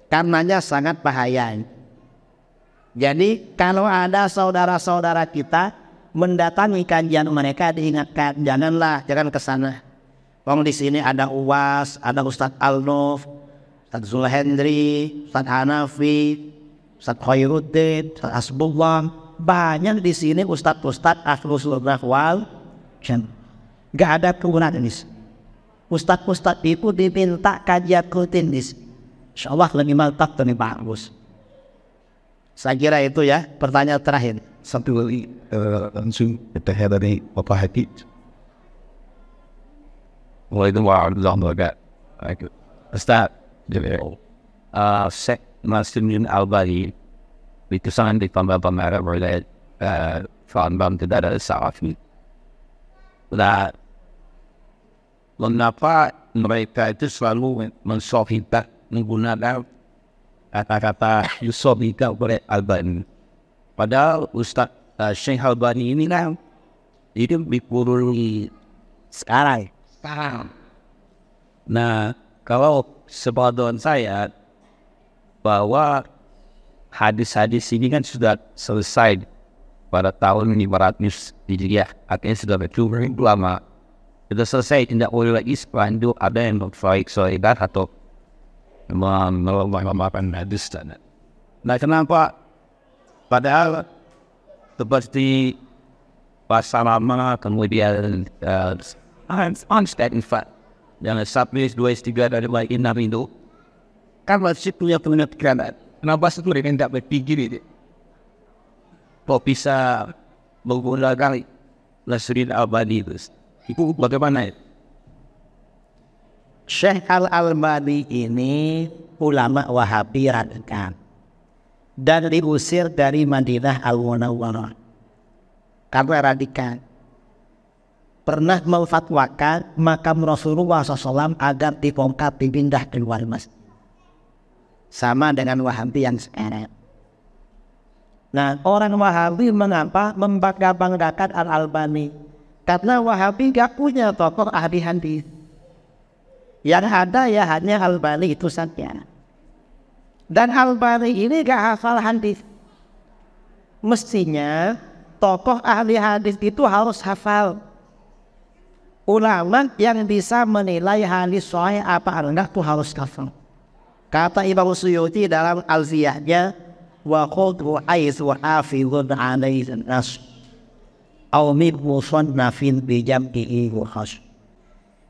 Karenanya sangat bahaya. Jadi kalau ada saudara-saudara kita mendatangi kajian mereka, diingatkan, jangan ke sana. Wong di sini ada Uwas, ada Ustadz Al-Nuf, Ustadz Zulhendri, Ustadz Hanafi, Ustadz Khairuddin, Ustadz Asbullah. Banyak di sini Ustadz Ahlus Sunnah wal Jamaah. Gak ada kegunaan ini. Ustadz itu diminta kajian rutin di sini. Insyaallah lebih mantap dan lebih bagus. Saya kira itu ya. Pertanyaan terakhir. Satu kali langsung kita dari Bapak Hati. Waalaikumsalam. Ustaz, Syekh Nasruddin Al-Albani itu sangat ditambah pameran oleh faham tidak ada salafi. Nah, mengapa mereka itu selalu mensohibah menggunakan kata-kata yusohibah oleh Albani? Padahal Ustaz Syekh Albani ini kan hidup di kurun sekarang. Nah, kalau sepengetahuan saya bahwa hadis-hadis ini kan sudah selesai pada tahun 500 Hijriah, artinya sudah cukup lama. Sudah selesai, tidak boleh lagi sepanjang ada yang baik sohibat atau memakan hadis dan. Nah, kenapa? Padahal seperti bahasa lama kemudian yang sampai 2/3 dari baik enam itu kan masih punya pemikiran. Kenapa sih mereka tidak berpikir ini? Kok bisa menggunakan Nasruddin Al-Albani itu bagaimana? Syekh Al-Albani ini ulama Wahabi radikal dan diusir dari Madinah Al-Munawwarah karena radikal. Pernah memfatwakan makam Rasulullah SAW agar dibongkar dipindah keluar masjid, sama dengan Wahabi yang sekarang. Nah, orang Wahabi mengapa membangga-banggakan Al-Albani? Karena Wahabi gak punya tokoh ahli hadis. Yang ada ya hanya Albani itu saja. Dan Albani ini gak hafal hadis. Mestinya tokoh ahli hadis itu harus hafal. Ulama yang bisa menilai hadis sahih apa enggak itu harus hafal. Kata Imam Suyuti dalam Alfiyahnya, wa khudhu aithu hafizun alaihi nas aw min musannafin bi jam'ihi wa khas.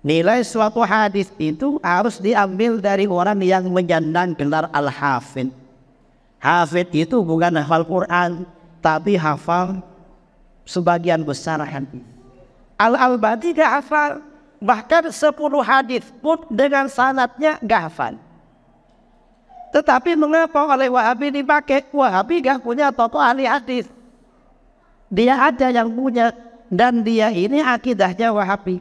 Nilai suatu hadis itu harus diambil dari orang yang menyandang gelar al-hafid. Hafid itu bukan hafal Quran, tapi hafal sebagian besar hadis. Al-Albani gak hafal, bahkan 10 hadis pun dengan sanadnya gak hafal. Tetapi mengapa oleh Wahabi dipakai? Wahabi gak punya tokoh ahli hadis. Dia ada yang punya, dan dia ini akidahnya Wahabi.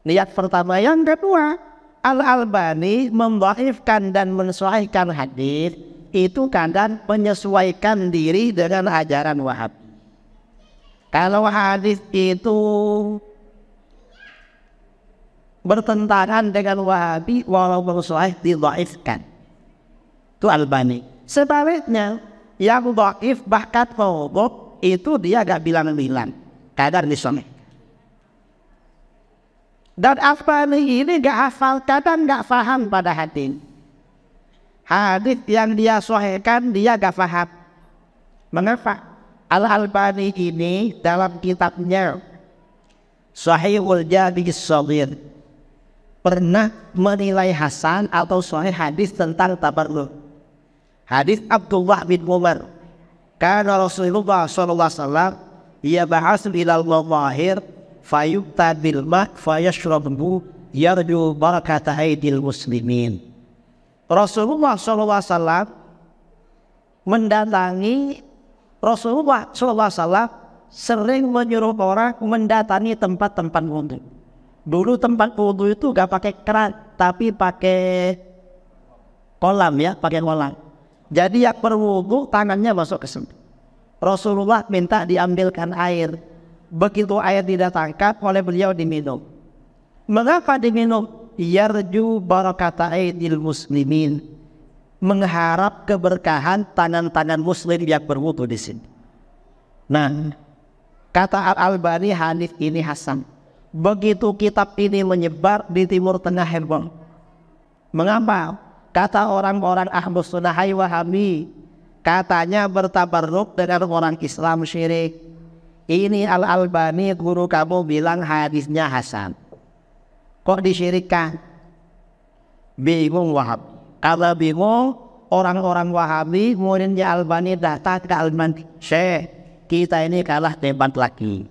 Niat pertama. Yang kedua, Al-Albani mendhaifkan dan menyesuaikan hadis itu kadang menyesuaikan diri dengan ajaran Wahabi. Kalau hadis itu bertentangan dengan Wahabi, walaupun sahih didhaifkan. Itu Albani. Sebaliknya, yang dhaif bahkan maudhu itu dia gak bilang-bilang, kadang disomeh. Dan Albani ini gak hafal, kadang gak faham pada hadis. Hadis yang dia sahihkan dia gak faham. Mengapa? Al-Albani ini dalam kitabnya Sahihul Jami' Shaghir pernah menilai hasan atau sahih hadis tentang tabarruk. Hadis Abdullah bin Umar, karena Rasulullah SAW yab'atsu ilal mawahir fayukta bil ma' fayashrabu yarju barakata aidil muslimin. Rasulullah SAW mendatangi, Rasulullah SAW sering menyuruh orang mendatangi tempat-tempat wudhu. Dulu tempat wudhu itu gak pakai keran, tapi pakai kolam ya, pakai kolam. Jadi yang berwudhu tangannya masuk ke sini. Rasulullah minta diambilkan air. Begitu air didatangkan oleh beliau diminum. Mengapa diminum? Yarju barakata aidil muslimin, mengharap keberkahan tangan-tangan muslim yang berwudu di sini. Nah, kata Al-Albani hadis ini hasan. Begitu kitab ini menyebar di Timur Tengah heboh. Mengapa? Kata orang-orang Ahlus Sunnah Wahabi, katanya bertabarruk dengan orang Islam syirik. Ini Al-Albani guru kamu bilang hadisnya hasan, kok disyirikkan? Bingung Wahabi. Kalau bingung, orang-orang Wahabi muridnya Albani datang ke Albani, Syekh, kita ini kalah debat lagi.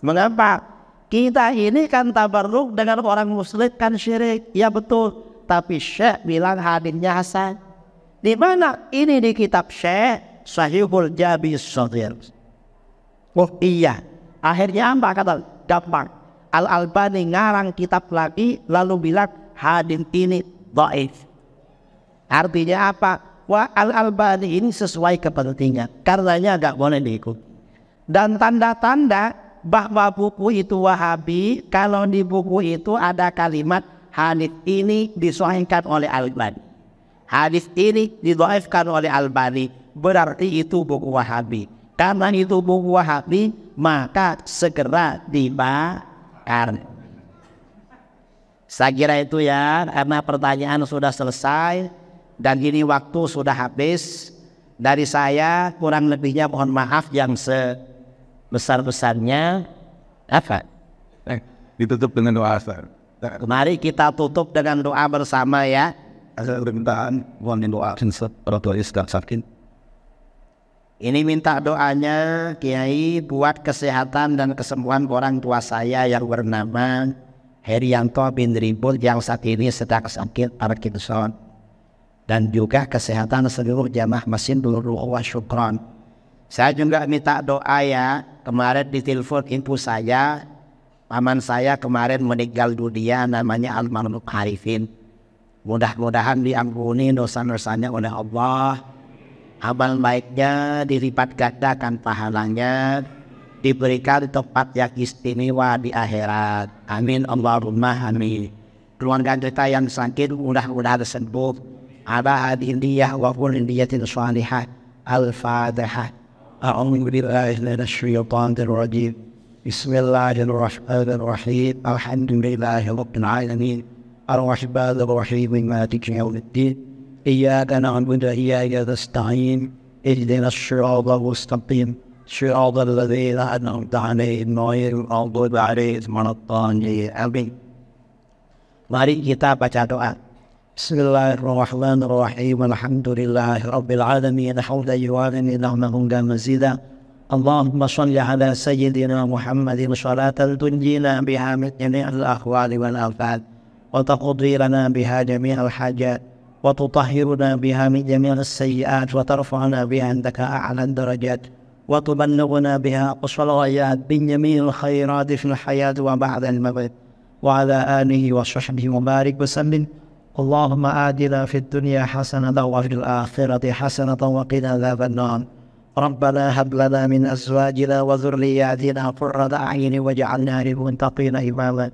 Mengapa? Kita ini kan tabarruk dengan orang muslim kan syirik. Ya betul, tapi Syekh bilang hadisnya hasan. Di mana? Ini di kitab Syekh Sahihul Jami' Shaghir. Oh iya, akhirnya apa kata? Gampang. Al-Albani ngarang kitab lagi lalu bilang hadis ini dhaif. Artinya apa? Wah, Al-Albani ini sesuai kepentingan, karenanya gak boleh diikut. Dan tanda-tanda bahwa buku itu Wahabi, kalau di buku itu ada kalimat hadis ini disahihkan oleh Albani, hadis ini didhaifkan oleh Albani, berarti itu buku Wahabi. Karena itu buku Wahabi, maka segera dibakar. Saya kira itu ya, karena pertanyaan sudah selesai dan ini waktu sudah habis. Dari saya kurang lebihnya mohon maaf yang sebesar-besarnya. Apa? Ditutup dengan doa. Mari kita tutup dengan doa bersama ya. Asal permintaan mohon doa sakit. Ini minta doanya Kiai buat kesehatan dan kesembuhan orang tua saya yang bernama Herianto bin Ribut yang saat ini sedang sakit Parkinson, dan juga kesehatan seluruh jamaah masjid Nurul wa Syukron. Saya juga minta doa ya, kemarin ditelepon ibu saya, paman saya kemarin meninggal dunia, namanya almarhum Arifin. Mudah-mudahan diampuni dosa-dosanya oleh Allah, amal baiknya dilipat gandakan pahalanya, diberikan tempat yang istimewa di akhirat. Amin Allahumma amin. Keluarga kita yang sakit mudah-mudahan sembuh. Ala hadiyah wa kulliyatin salihah. Al-Fatihah. A'udzu billahi minasyaitonir rajim. Bismillahirrahmanirrahim. Alhamdulillahi rabbil alamin. Ar-Rahmanir Rahim. Maliki yaumiddin. Iyyaka na'budu wa iyyaka nasta'in. Ihdinas siratal mustaqim. صراط الذين أنعمت عليهم غير المغضوب عليهم ولا الضالين. Amin. Mari kita baca doa. Bismillahirrahmanirrahim. Alhamdulillahirabbil alamin. Hamdan yuwafi ni'amahu wa mazida. Allahumma shalli ala sayyidina Muhammadin salatan tunjina biha min jami'il ahwali wal afat wa taqdi lana biha jami'al hajat wa tutahhiruna biha min jami'is sayyi'at wa tarfa'una biha indaka a'la darajat وتبلغنا بها أقصى الغايات بجميع الخيرات في الحياة وبعد الممات وعلى آله وصحبه وبارك وسلم. اللهم آتنا في الدنيا حسنة وفي الآخرة حسنة وقنا عذاب النار. ربنا هب لنا من أزواجنا وذرياتنا قرة أعين واجعلنا للمتقين إماما.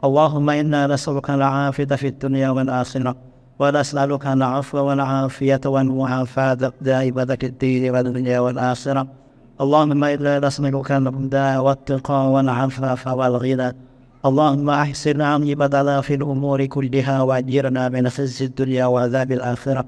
اللهم إنا نسألك العافية في الدنيا والآخرة ونسألك العفو والعافية والمعافاة الدائمة في الدين والدنيا والآخرة. اللهم إنا نسألك الهدى والتقى والعفاف والغنى. اللهم أحسن عاقبتنا في الأمور كلها وأجرنا من خزي الدنيا وعذاب الآخرة.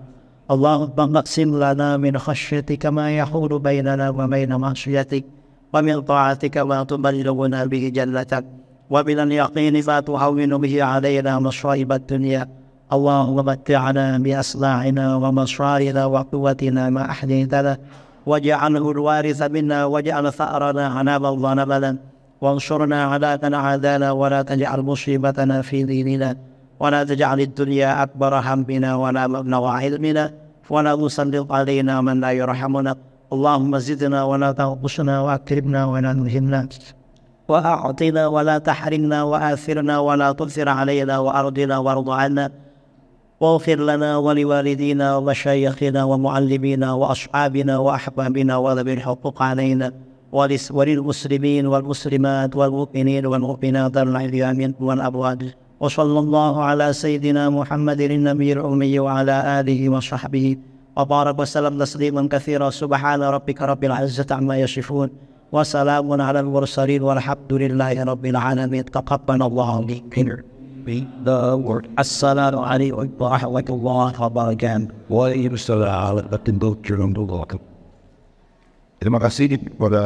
اللهم اقسم لنا من خشيتك ما يحول بيننا وبين معصيتك ومن طاعتك ما تبلغنا به جنتك ومن اليقين ما تهون به علينا مصائب الدنيا. اللهم متعنا بأسماعنا وبصارنا وقوتنا ما أحييتنا واجعله الوارث منا واجعل ثأرنا على من ظلمنا وانصرنا على من عادانا ولا تجعل مصيبتنا في ديننا ولا تجعل الدنيا أكبر همنا ولا مبلغ علمنا ولا تسلط علينا من لا يرحمنا. اللهم زدنا ولا تنقصنا وأكرمنا ولا تهنا وأعطنا ولا تحرمنا وآثرنا ولا تؤثر علينا وأرضنا وارض عنا واغفر لنا ولوالدينا ومشايخنا ومعلمينا وأصحابنا وأحبابنا وذوي الحقوق علينا وللمسلمين والمسلمات والمؤمنين والمؤمنات الأحياء والأموات. وصلى الله على سيدنا محمد النبي الأمي وعلى آله وصحبه وبارك وسلم تسليما كثيرا. سبحان ربك رب العزة عما يصفون وسلام على المرسلين والحمد لله رب العالمين. تقبل الله منا. The word. Assalamualaikum warahmatullahi wabarakatuh. Waalaikumsalam warahmatullahi wabarakatuh. Terima kasih kepada